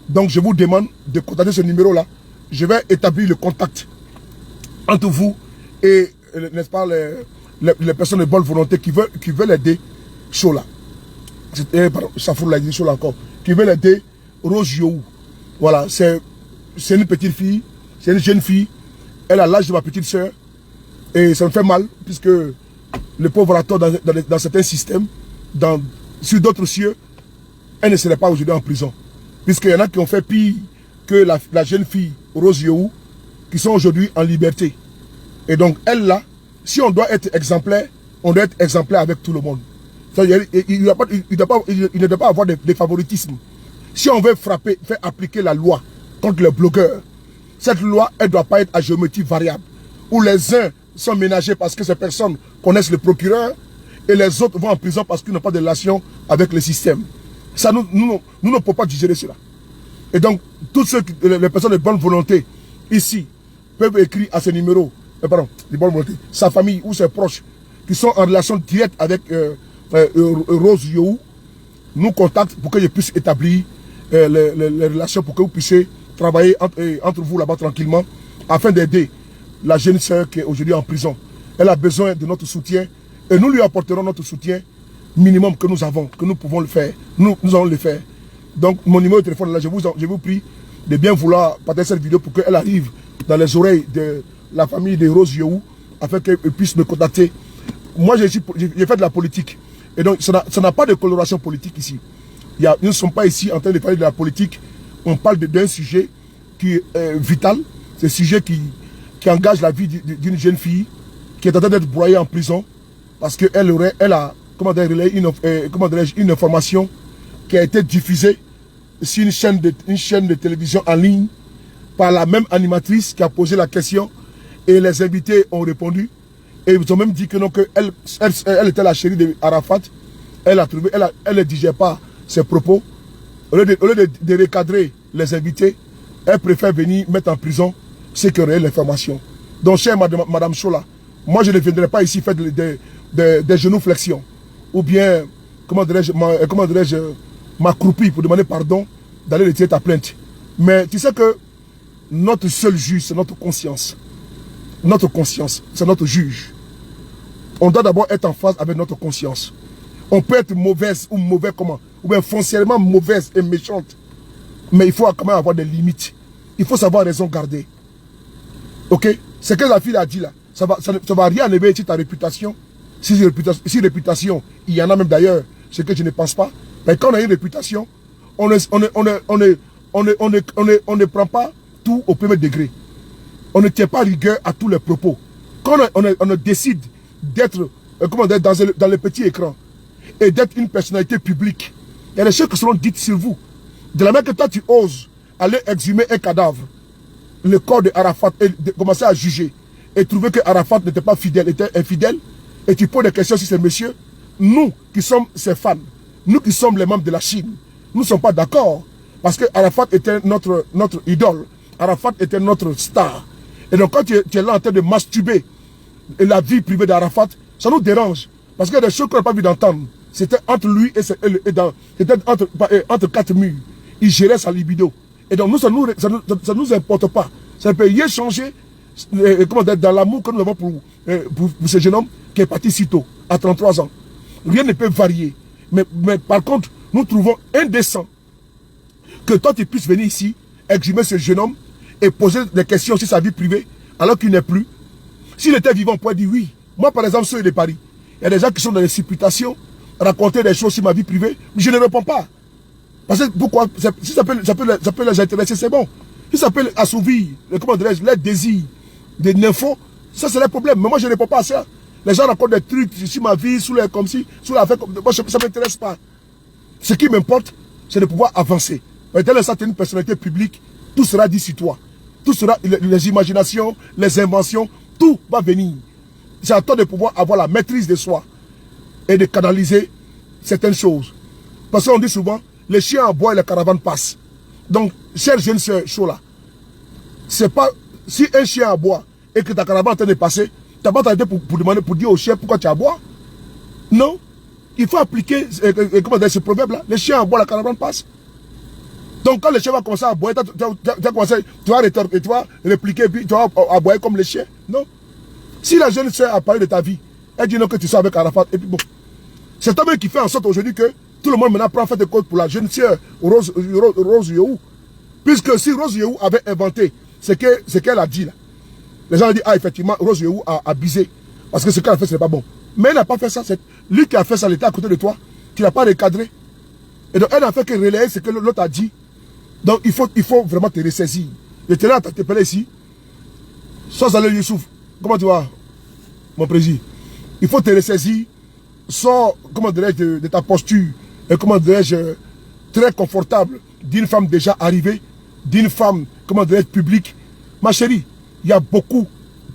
Donc je vous demande de contacter ce numéro-là. Je vais établir le contact entre vous et, n'est-ce pas, les personnes de bonne volonté qui veulent aider Chola. Pardon, Safour l'a dit, Chola encore. Qui veulent aider Rose Yohou. Voilà, c'est une petite fille, c'est une jeune fille. Elle a l'âge de ma petite soeur. Et ça me fait mal, puisque le pauvre a tort dans certains systèmes, sur d'autres cieux, elle ne serait pas aujourd'hui en prison. Puisqu'il y en a qui ont fait pire que la jeune fille Rose Yohou, qui sont aujourd'hui en liberté. Et donc, elle là, si on doit être exemplaire, on doit être exemplaire avec tout le monde. Il ne doit pas avoir de favoritisme. Si on veut frapper, faire appliquer la loi contre les blogueurs, cette loi, elle ne doit pas être à géométrie variable. Où les uns sont ménagés parce que ces personnes connaissent le procureur et les autres vont en prison parce qu'ils n'ont pas de relation avec le système. Ça, nous ne pouvons pas digérer cela. Et donc, toutes les personnes de bonne volonté ici peuvent écrire à ce numéro, pardon, de bonne volonté, sa famille ou ses proches qui sont en relation directe avec Rose Yohou, nous contactent pour que je puisse établir les relations, pour que vous puissiez travailler entre vous là-bas tranquillement afin d'aider la jeune sœur qui est aujourd'hui en prison. Elle a besoin de notre soutien et nous lui apporterons notre soutien minimum que nous avons, que nous pouvons le faire. Nous allons le faire. Donc mon numéro de téléphone là, je vous prie de bien vouloir partager cette vidéo pour qu'elle arrive dans les oreilles de la famille de Rose Yohou afin qu'elle puisse me contacter. Moi j'ai fait de la politique et donc ça n'a pas de coloration politique ici. Nous ne sommes pas ici en train de parler de la politique. On parle d'un sujet qui est vital. C'est un sujet qui engage la vie d'une jeune fille qui est en train d'être broyée en prison parce qu'elle a une information qui a été diffusée sur une chaîne de télévision en ligne par la même animatrice qui a posé la question et les invités ont répondu et ils ont même dit que non, elle était la chérie d'Arafat. Elle ne digère pas ses propos. Au lieu de recadrer les invités, elle préfère venir mettre en prison ceux qui auraient l'information. Donc, chère Madame Chola, moi je ne viendrai pas ici faire des genoux flexion. Ou bien, comment dirais-je, m'accroupir pour demander pardon d'aller retirer ta plainte. Mais tu sais que notre seul juge, c'est notre conscience. Notre conscience, c'est notre juge. On doit d'abord être en phase avec notre conscience. On peut être mauvaise ou mauvais comment, ou bien foncièrement mauvaise et méchante. Mais il faut quand même avoir des limites. Il faut savoir raison garder. Ok? C'est que la fille a dit là. Ça va rien enlever sur ta réputation. Si réputation, il y en a même d'ailleurs, ce que je ne pense pas. Mais quand on a une réputation, on ne prend pas tout au premier degré. On ne tient pas rigueur à tous les propos. Quand on décide d'être dans le petit écran et d'être une personnalité publique, il y a des choses qui seront dites sur vous. De la même que toi, tu oses aller exhumer un cadavre, le corps de Arafat, et commencer à juger, et trouver que Arafat n'était pas fidèle, était infidèle, et tu poses des questions sur ces messieurs. Nous qui sommes ses fans, nous qui sommes les membres de la Chine, nous ne sommes pas d'accord. Parce que Arafat était notre idole. Arafat était notre star. Et donc quand tu es là en train de masturber la vie privée d'Arafat, ça nous dérange. Parce qu'il y a des choses qu'on n'a pas vu d'entendre. C'était entre lui et c'était entre quatre murs. Il gérait sa libido. Et donc nous, ça nous importe pas. Ça peut y changer dans l'amour que nous avons pour ce jeune homme qui est parti si tôt, à 33 ans. Rien ne peut varier. Mais par contre, nous trouvons indécent que toi tu puisses venir ici, exhumer ce jeune homme et poser des questions sur sa vie privée alors qu'il n'est plus. S'il était vivant, on pourrait dire oui. Moi par exemple, ceux de Paris, il y a des gens qui sont dans les supputations, raconter des choses sur ma vie privée, mais je ne réponds pas. Parce que pourquoi? Si ça peut les intéresser, c'est bon. Si ça peut assouvir les désirs des nymphos, ça c'est le problème. Mais moi je ne réponds pas à ça. Les gens racontent des trucs sur ma vie, comme si, sur la fête, moi ça ne m'intéresse pas. Ce qui m'importe, c'est de pouvoir avancer. Mais dès l'instant que tu es une personnalité publique, tout sera dit sur toi. Tout sera, les imaginations, les inventions, tout va venir. C'est à toi de pouvoir avoir la maîtrise de soi et de canaliser certaines choses. Parce qu'on dit souvent, les chiens aboient et les caravanes passent. Donc, chère jeune sœur Chola, c'est pas, si un chien aboie et que ta caravane est en train de passer, tu n'as pas t'arrêter pour demander, pour dire au chien pourquoi tu aboies. Non. Il faut appliquer ce proverbe-là. Les chiens aboient, la caravane passe. Donc quand le chien va commencer à aboyer, tu vas rétorquer, tu vas répliquer, puis tu vas aboyer comme les chiens. Non. Si la jeune sœur a parlé de ta vie, elle dit non que tu sois avec Arafat, et puis bon. C'est toi-même qui fait en sorte aujourd'hui que tout le monde maintenant prend fait de cause pour la jeune sœur Rose Yehou. Puisque si Rose Yehou avait inventé ce qu'elle a dit là, les gens ont dit, ah effectivement, Rose Yehou a abusé. Parce que ce qu'elle a fait, ce n'est pas bon. Mais elle n'a pas fait ça. C'est lui qui a fait ça, elle était à côté de toi. Tu n'as pas recadré. Et donc elle n'a fait que relayer ce que l'autre a dit. Donc il faut vraiment te ressaisir. Je tenais à t'appeler ici. Sans aller Youssouf. Comment tu vas, mon président? Il faut te ressaisir. Sors, comment dirais-je, de ta posture. Et comment dirais-je, très confortable. D'une femme déjà arrivée. D'une femme, comment dirais-je, publique. Ma chérie, il y a beaucoup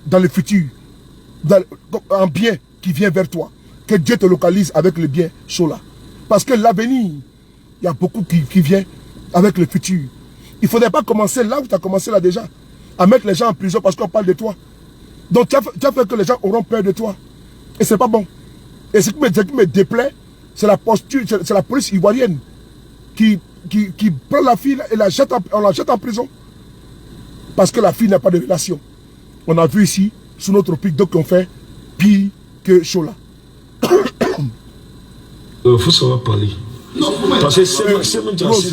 dans le futur. Un bien qui vient vers toi. Que Dieu te localise avec le bien chaud là. Parce que l'avenir, il y a beaucoup qui vient avec le futur. Il ne faudrait pas commencer là où tu as commencé là déjà. À mettre les gens en prison parce qu'on parle de toi. Donc tu as fait que les gens auront peur de toi. Et c'est pas bon. Et ce qui me déplaît, c'est la posture, c'est la police ivoirienne qui prend la fille et on la jette en prison. Parce que la fille n'a pas de relation. On a vu ici, sous notre pic, donc on fait pire que Chola. Il faut savoir parler. Non, parce que c'est même assis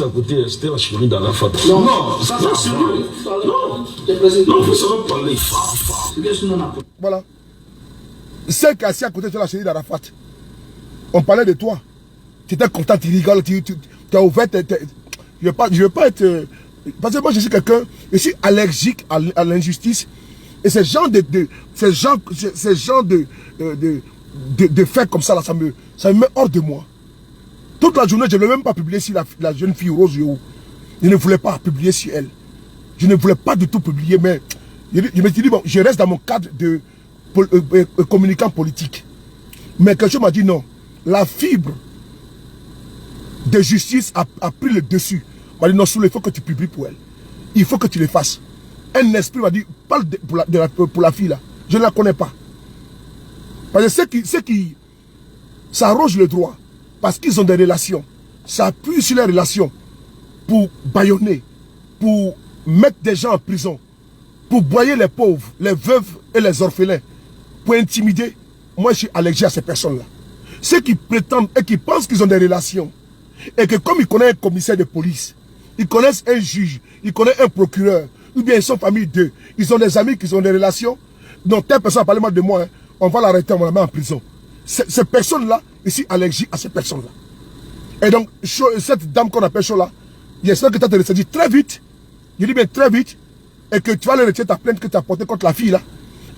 à côté, c'était la chérie d'Arafat. Non, ça c'est sérieux. Non, il faut savoir parler. Voilà. Celle qui est assise à côté de la chérie d'Arafat, on parlait de toi. Tu étais content, tu rigoles, tu as ouvert. Je ne veux pas être. Parce que moi je suis quelqu'un, je suis allergique à l'injustice. Et ces gens de faits comme ça, là, ça me met hors de moi. Toute la journée, je ne l'ai même pas publié sur la jeune fille Rose Yehou. Je ne voulais pas publier sur elle. Je ne voulais pas du tout publier, mais je me suis dit, bon, je reste dans mon cadre de communicant politique. Mais quelque chose m'a dit non. La fibre de justice a pris le dessus. Il m'a dit non, il faut que tu publies pour elle. Il faut que tu le fasses. Un esprit m'a dit, parle pour la fille là. Je ne la connais pas. Parce que ceux qui s'arrogent le droit, parce qu'ils ont des relations, ça appuie sur les relations pour bâillonner, pour mettre des gens en prison, pour broyer les pauvres, les veuves et les orphelins, pour intimider. Moi, je suis allergique à ces personnes-là. Ceux qui prétendent et qui pensent qu'ils ont des relations, et que comme ils connaissent un commissaire de police, ils connaissent un juge, ils connaissent un procureur, ou bien ils sont famille d'eux, ils ont des amis qui ont des relations, donc telle personne a parlé mal de moi, hein, on va l'arrêter, on va la mettre en prison. Ces personnes-là, je suis allergique à ces personnes-là. Et donc, cette dame qu'on appelle Chola, J'espère que tu as te ressaisi très vite. Je dis bien très vite. Et que tu vas aller retirer ta plainte que tu as portée contre la fille là.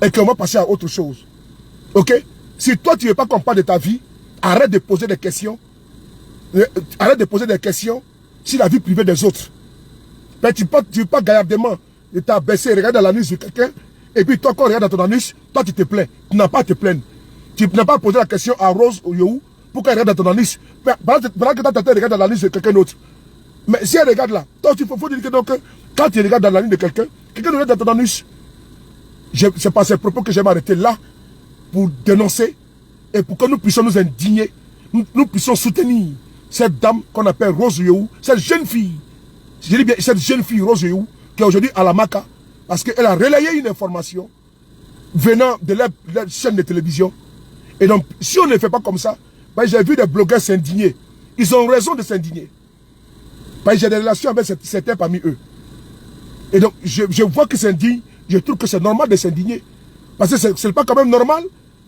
Et qu'on va passer à autre chose. Ok? Si toi tu ne veux pas qu'on parle de ta vie, arrête de poser des questions. Arrête de poser des questions sur la vie privée des autres. Ben, tu ne peux pas gaillardement baissé, regarde dans l'anus de quelqu'un. Et puis toi quand on regarde dans ton anus, toi tu te plains. Tu n'as pas à te plaindre. Tu n'as pas posé la question à Rose ou Yohou pour qu'elle regarde dans ton anus. Pendant que tu regardes dans l'anus de quelqu'un d'autre. Mais si elle regarde là, toi il faut dire que donc, quand tu regardes dans l'anus de quelqu'un regarde dans ton anus. C'est pas ces propos que j'aime arrêter là pour dénoncer et pour que nous puissions nous indigner, nous puissions soutenir cette dame qu'on appelle Rose Yohou, cette jeune fille, je dis bien cette jeune fille Rose Yohou, qui est aujourd'hui à la Maka, parce qu'elle a relayé une information venant de leur chaîne de télévision. Et donc, si on ne fait pas comme ça, ben, j'ai vu des blogueurs s'indigner. Ils ont raison de s'indigner. Ben, j'ai des relations avec certains parmi eux. Et donc, je vois qu'ils s'indignent. Je trouve que c'est normal de s'indigner. Parce que c'est pas quand même normal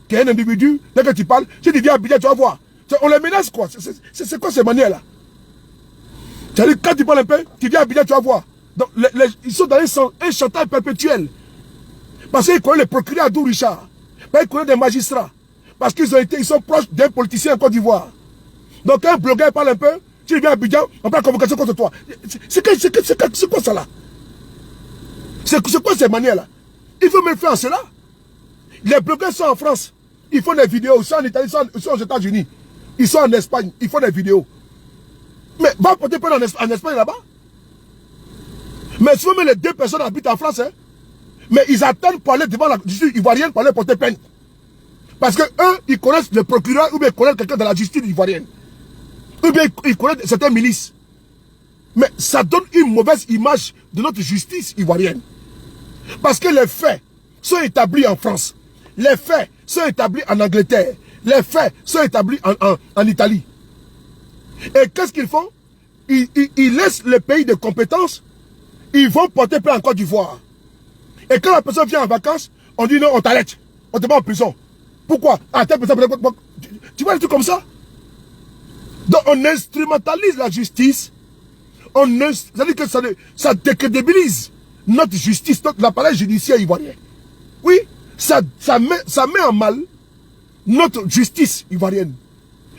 qu'un individu, dès que tu parles, je dis viens à Abidjan, tu vas voir. On les menace quoi. C'est quoi ces manières-là? C'est-à-dire, quand tu parles un peu, tu viens à Abidjan, tu vas voir. Donc, ils sont dans un chantage perpétuel. Parce qu'ils connaissent les procureurs Adou Richard. Ils connaissent des magistrats. Parce ils sont proches d'un politicien en Côte d'Ivoire. Donc, quand un blogueur parle un peu, tu viens à Abidjan, on prend convocation contre toi. C'est quoi ça là? C'est quoi ces manières-là? Il faut me faire en cela. Les blogueurs sont en France. Ils font des vidéos. Ils sont en Italie, ils sont aux États-Unis. Ils sont en Espagne. Ils font des vidéos. Mais va porter plainte en Espagne là-bas. Mais souvent, les deux personnes habitent en France. Hein. Mais ils attendent pour aller devant la justice ivoirienne pour aller porter plainte. Parce que eux, ils connaissent le procureur ou bien ils connaissent quelqu'un de la justice ivoirienne. Ou bien ils connaissent certaines milices. Mais ça donne une mauvaise image de notre justice ivoirienne. Parce que les faits sont établis en France. Les faits sont établis en Angleterre. Les faits sont établis en Italie. Et qu'est-ce qu'ils font? Ils laissent le pays de compétence. Ils vont porter plainte en Côte d'Ivoire. Et quand la personne vient en vacances, on dit non, on t'arrête. On te met en prison. Pourquoi? Ah, telle personne, tu vois des trucs comme ça? Donc on instrumentalise la justice. C'est-à-dire que ça décrédibilise notre justice, l'appareil judiciaire ivoirien. Oui, ça met en mal notre justice ivoirienne.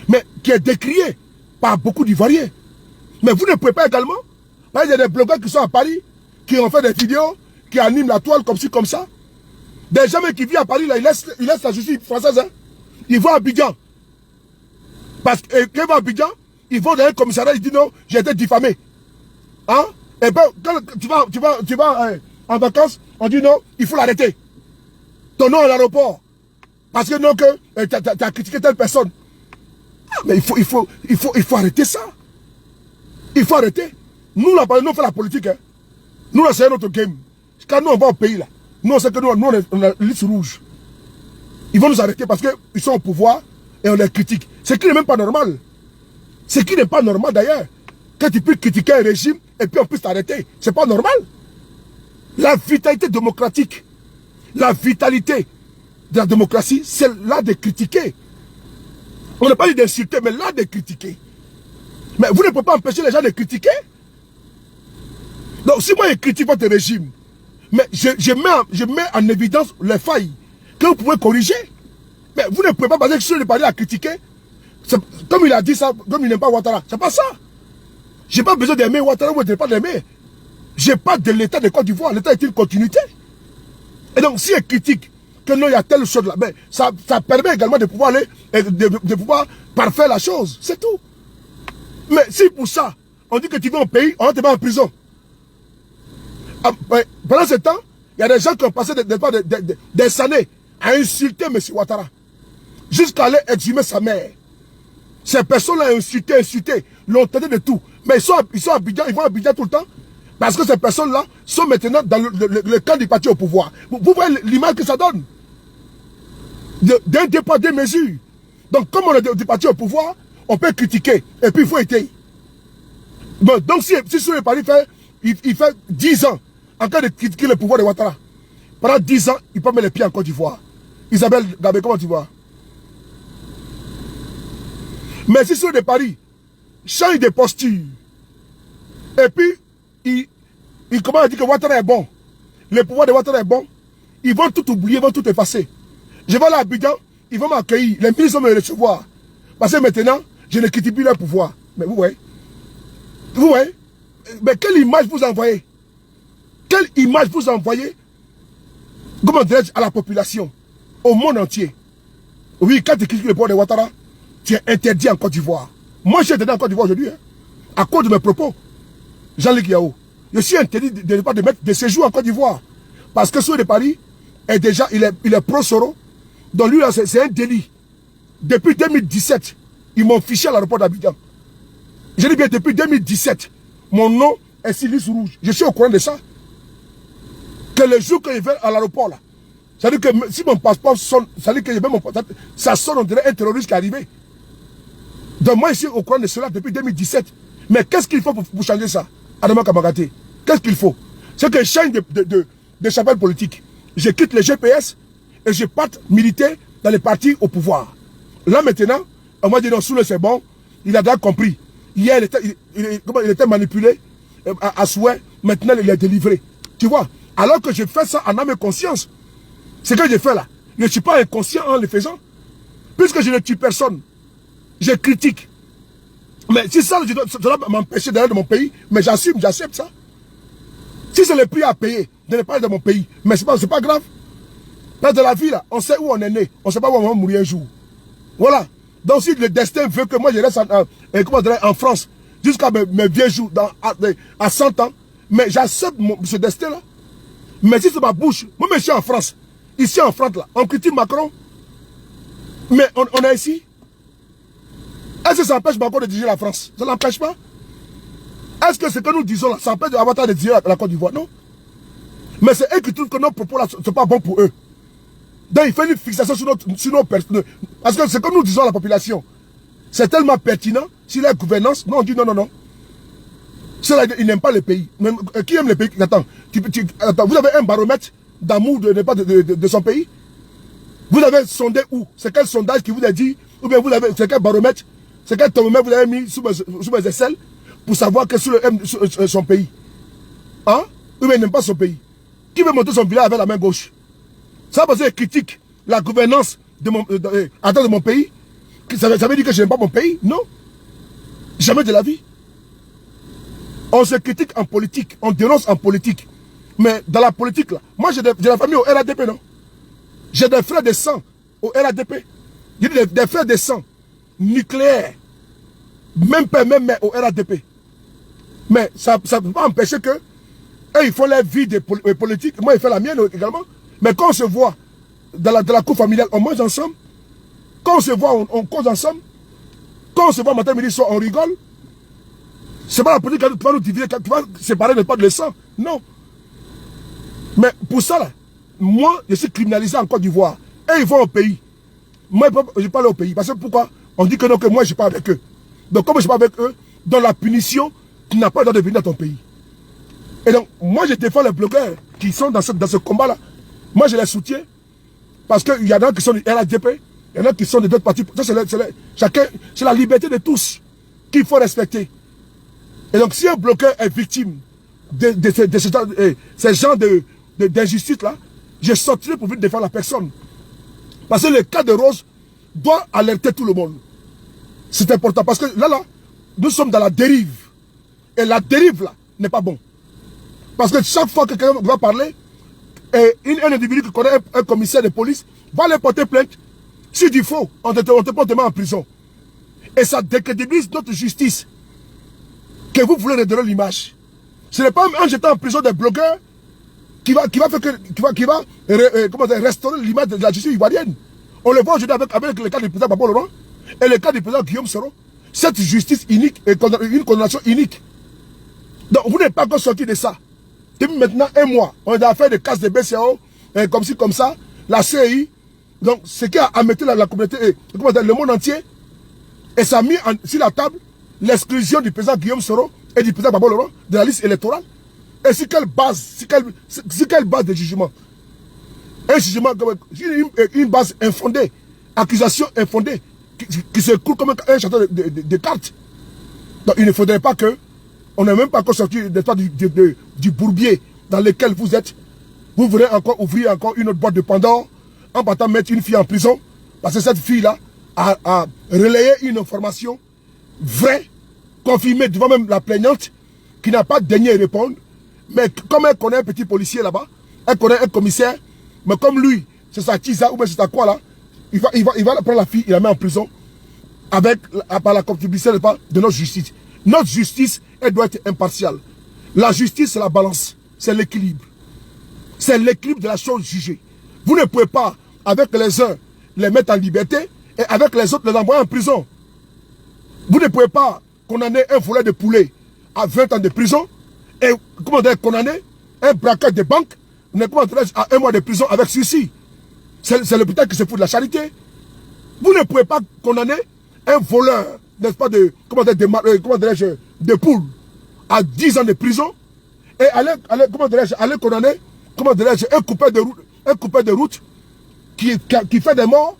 Mais qui est décriée par beaucoup d'Ivoiriens. Mais vous ne pouvez pas également. Il y a des blogueurs qui sont à Paris, qui ont fait des vidéos, qui animent la toile comme ci, comme ça. Des gens qui vivent à Paris, là, ils laissent la justice française. Hein. Ils vont à Abidjan. Parce que quand ils vont à Abidjan, ils vont dans un commissariat, ils disent non, j'ai été diffamé. Hein? Et bien, quand tu vas en vacances, on dit non, il faut l'arrêter. Ton nom à l'aéroport. Parce que non, que tu as critiqué telle personne. Ah, mais il faut arrêter ça. Il faut arrêter. Nous, là, nous, on fait la politique. Hein. Nous, là, c'est notre game. Quand nous, on va au pays, là, nous, on sait que nous, on a la liste rouge. Ils vont nous arrêter parce qu'ils sont au pouvoir et on les critique. Ce qui n'est même pas normal. Ce qui n'est pas normal, d'ailleurs. Que tu puisses critiquer un régime et puis on puisse t'arrêter. C'est pas normal. La vitalité démocratique, la vitalité de la démocratie, c'est là de critiquer. On n'a pas dit d'insulter, mais là de critiquer. Mais vous ne pouvez pas empêcher les gens de critiquer. Donc si moi je critique votre régime, mais je mets en évidence les failles que vous pouvez corriger. Mais vous ne pouvez pas baser sur le parler à critiquer. Comme il a dit ça, comme il n'aime pas Ouattara. C'est pas ça. J'ai pas besoin d'aimer Ouattara, vous n'êtes pas d'aimer. J'ai pas de l'état de Côte d'Ivoire. L'état est une continuité. Et donc si elle critique que non, il y a telle chose là, ben, ça permet également de pouvoir aller, de pouvoir parfaire la chose. C'est tout. Mais si pour ça, on dit que tu vas au pays, on te met en prison. Pendant ce temps, il y a des gens qui ont passé des années à insulter M. Ouattara. Jusqu'à aller exhumer sa mère. Ces personnes-là ont insulté, l'ont tenté de tout. Mais ils sont à Abidjan, ils vont à Abidjan tout le temps. Parce que ces personnes-là sont maintenant dans le camp du parti au pouvoir. Vous voyez l'image que ça donne. D'un départ, des mesures. Donc, comme on est du parti au pouvoir, on peut critiquer. Et puis, il faut étayer. Bon, donc, si sur le parti il fait 10 ans en train de critiquer le pouvoir de Ouattara, pendant 10 ans, il peut mettre les pieds en Côte d'Ivoire. Isabelle Gabé, comment tu vois? Mais si sur le Paris change de posture, Et puis, il commence à dire que Ouattara est bon. Le pouvoir de Ouattara est bon. Ils vont tout oublier, ils vont tout effacer. Je vais aller à Abidjan, ils vont m'accueillir. Les ministres vont me recevoir. Parce que maintenant, je ne quitte plus leur pouvoir. Mais vous voyez. Vous voyez. Mais quelle image vous envoyez? Quelle image vous envoyez, comment dirais-je, à la population, au monde entier? Oui, quand tu critiques le pouvoir de Ouattara, tu es interdit en Côte d'Ivoire. Moi, je suis interdit en Côte d'Ivoire aujourd'hui, hein, à cause de mes propos. Jean-Luc Yao. Je suis interdit de mettre de séjour en Côte d'Ivoire. Parce que Soro de Paris est déjà, il est pro-Soro. Donc lui, c'est un délit. Depuis 2017, ils m'ont fiché à l'aéroport d'Abidjan. Je dis bien depuis 2017, mon nom est sur liste rouge. Je suis au courant de ça. Que le jour que je vais à l'aéroport, là, ça veut dire que si mon passeport sonne, ça veut dire que je vais mon passeport, ça sonne, on dirait un terroriste qui est arrivé. Donc moi, je suis au courant de cela depuis 2017. Mais qu'est-ce qu'il faut pour changer ça? Adama Kamagaté, qu'est-ce qu'il faut? C'est que je change de chapelle politique. Je quitte le GPS et je parte militer dans les partis au pouvoir. Là maintenant, on m'a dit non, Soule c'est bon, il a déjà compris. Hier, il était manipulé à souhait, maintenant il est délivré. Tu vois? Alors que je fais ça en âme et conscience. Ce que je fais là, je ne suis pas inconscient en le faisant. Puisque je ne tue personne, je critique. Mais si ça doit m'empêcher d'aller de mon pays, mais j'assume, j'accepte ça. Si c'est le prix à payer de ne pas aller de mon pays, mais c'est pas grave. Parce que dans la vie là, on sait où on est né, on ne sait pas où on va mourir un jour. Voilà. Donc si le destin veut que moi je reste en France jusqu'à mes vieux jours, à 100 ans, mais j'accepte ce destin-là. Mais si c'est ma bouche, moi je suis en France, ici en France là, on critique Macron, mais on est ici. Est-ce que ça empêche Macron de diriger la France? Ça ne l'empêche pas. Est-ce que ce que nous disons là, ça empêche Ouattara de diriger la Côte d'Ivoire? Non. Mais c'est eux qui trouvent que nos propos là ne sont pas bons pour eux. Donc il fait une fixation sur nos personnes. Parce que ce que nous disons à la population, c'est tellement pertinent. Si la gouvernance, non, on dit non, non, non. Cela, ils n'aiment pas le pays. Mais, qui aime le pays? Attends, attends, vous avez un baromètre d'amour de son pays? Vous avez sondé où? C'est quel sondage qui vous a dit? Ou bien vous avez, c'est quel baromètre? C'est quel thermomètre vous avez mis sous mes aisselles pour savoir que Soule aime son pays? Hein? Ou bien il n'aime pas son pays? Qui veut monter son village avec la main gauche? Ça parce qu'il critique la gouvernance de mon pays. Ça veut dire que je n'aime pas mon pays? Non. Jamais de la vie. On se critique en politique, on dénonce en politique. Mais dans la politique, là, moi j'ai la famille au RADP, non? J'ai des frères de sang au RADP. J'ai des frères de sang nucléaires. Même père, même mère au RADP. Mais ça ne peut pas empêcher que eux, ils font leur vie de politique. Moi, ils font la mienne également. Mais quand on se voit dans la cour familiale, on mange ensemble. Quand on se voit, on cause ensemble. Quand on se voit matin, midi, soir, on rigole. C'est pas la politique qui va nous diviser, qui va séparer le pas de le sang. Non. Mais pour ça, là, moi, je suis criminalisé en Côte d'Ivoire. Et ils vont au pays. Moi, je ne parle au pays. Parce que pourquoi? On dit que non, que moi, je ne suis pas avec eux. Donc, comme je ne suis pas avec eux, dans la punition, tu n'as pas le droit de venir dans ton pays. Et donc, moi, je défends les blogueurs qui sont dans ce combat-là. Moi, je les soutiens. Parce qu'il y en a qui sont du RADP, il y en a qui sont de d'autres partis. Chacun, c'est la liberté de tous qu'il faut respecter. Et donc, si un bloqueur est victime de ces genres d'injustice-là, je sortirai pour venir défendre la personne. Parce que le cas de Rose doit alerter tout le monde. C'est important. Parce que là, nous sommes dans la dérive. Et la dérive, là, n'est pas bon. Parce que chaque fois que quelqu'un va parler, un individu qui connaît un commissaire de police va aller porter plainte. Si du faux, on te porte demain en prison. Et ça décrédibilise notre justice. Que vous voulez redonner l'image. Ce n'est pas en jetant en prison des blogueurs qui va restaurer l'image de la justice ivoirienne. On le voit aujourd'hui avec le cas du président Babo Laurent et le cas du président Guillaume Soro. Cette justice unique et une condamnation unique. Donc vous n'êtes pas encore sorti de ça. Depuis maintenant un mois, on a fait des cases de BCAO, comme ci, comme ça, la CI. Donc ce qui a amené la communauté, le monde entier, et ça a mis sur la table l'exclusion du président Guillaume Soro et du président Babo Laurent de la liste électorale. Et sur quelle base, de jugement? Un jugement, une base infondée, accusation infondée, qui se coule comme un château de cartes. Donc il ne faudrait pas que On n'est même pas encore sorti du bourbier dans lequel vous êtes. Vous voulez encore ouvrir encore une autre boîte de Pandore en partant mettre une fille en prison. Parce que cette fille-là a relayé une information vraie, confirmée devant même la plaignante, qui n'a pas daigné répondre. Mais comme elle connaît un petit policier là-bas, elle connaît un commissaire, mais comme lui, c'est sa tisa ou bien c'est sa quoi là, il va prendre la fille, il la met en prison par la complicité de notre justice. Notre justice, elle doit être impartiale. La justice, c'est la balance, c'est l'équilibre. C'est l'équilibre de la chose jugée. Vous ne pouvez pas, avec les uns, les mettre en liberté et avec les autres, les envoyer en prison. Vous ne pouvez pas condamner un volet de poulet à 20 ans de prison et condamner un braquage de banque à 1 mois de prison avec sursis. C'est l'hôpital qui se fout de la charité. Vous ne pouvez pas condamner un voleur, n'est-ce pas, de poules à 10 ans de prison et aller condamner un coupeur de route qui fait des morts,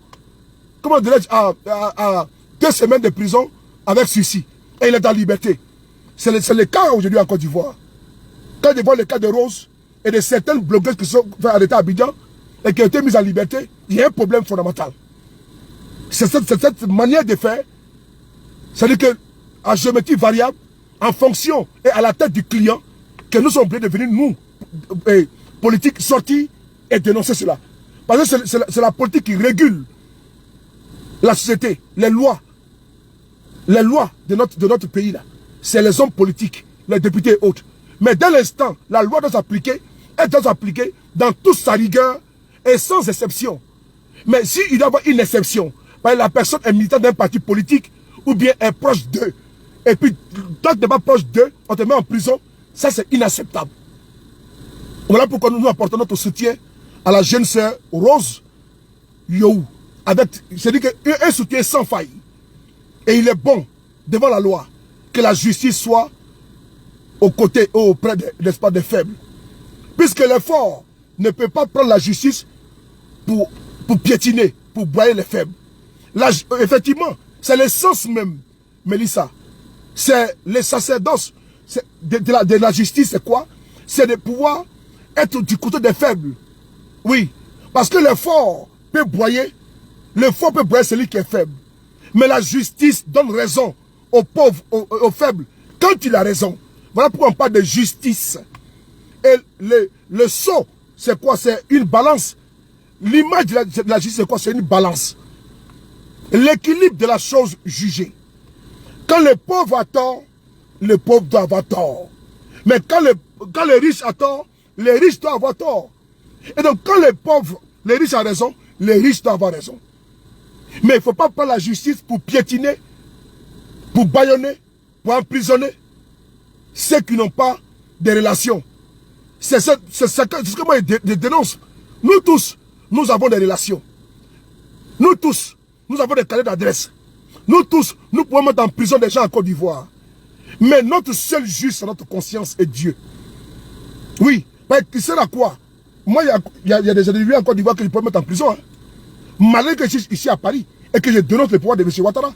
à 2 semaines de prison avec sursis. Et il est en liberté. C'est le cas aujourd'hui en Côte d'Ivoire. Quand je vois le cas de Rose et de certaines blogueuses qui sont fait arrêter à Abidjan et qui ont été mises en liberté, il y a un problème fondamental. C'est cette manière de faire, c'est-à-dire que à géométrie variable, en fonction et à la tête du client, que nous sommes obligés de venir, nous, politiques, sortir et dénoncer cela. Parce que c'est la politique qui régule la société, les lois de notre pays là. C'est les hommes politiques, les députés et autres. Mais dès l'instant, la loi doit s'appliquer, elle doit s'appliquer dans toute sa rigueur et sans exception. Mais s'il doit y avoir une exception, parce que la personne est militante d'un parti politique ou bien est proche d'eux, et puis tant que tu n'es pas proche d'eux, on te met en prison, ça c'est inacceptable. Voilà pourquoi nous apportons notre soutien à la jeune sœur Rose Yohou. C'est-à-dire qu'un soutien sans faille. Et il est bon, devant la loi, que la justice soit auprès des faibles. Puisque les forts ne peuvent pas prendre la justice pour piétiner, pour broyer les faibles. Effectivement, c'est l'essence même, Mélissa. C'est le sacerdoce de la justice, c'est quoi? C'est de pouvoir être du côté des faibles. Oui, parce que le fort peut broyer, celui qui est faible. Mais la justice donne raison aux pauvres, aux faibles, quand il a raison. Voilà pourquoi on parle de justice. Et le sceau, c'est quoi? C'est une balance. L'image de la justice, c'est quoi? C'est une balance. L'équilibre de la chose jugée. Quand le pauvre a tort, le pauvre doit avoir tort. Mais quand le riche a tort, les riches doivent avoir tort. Et donc quand les riches ont raison, les riches doivent avoir raison. Mais il ne faut pas prendre la justice pour piétiner, pour bâillonner, pour emprisonner ceux qui n'ont pas de relations. C'est ce que moi je dénonce. Nous tous, nous avons des relations. Nous tous, nous avons des carnets d'adresse. Nous tous, nous pouvons mettre en prison des gens en Côte d'Ivoire. Mais notre seul juge, c'est notre conscience et Dieu. Oui, mais qui sert à quoi? Moi, il y a des individus en Côte d'Ivoire que je peux mettre en prison. Hein. Malgré que je suis ici à Paris et que je dénonce le pouvoir de M. Ouattara.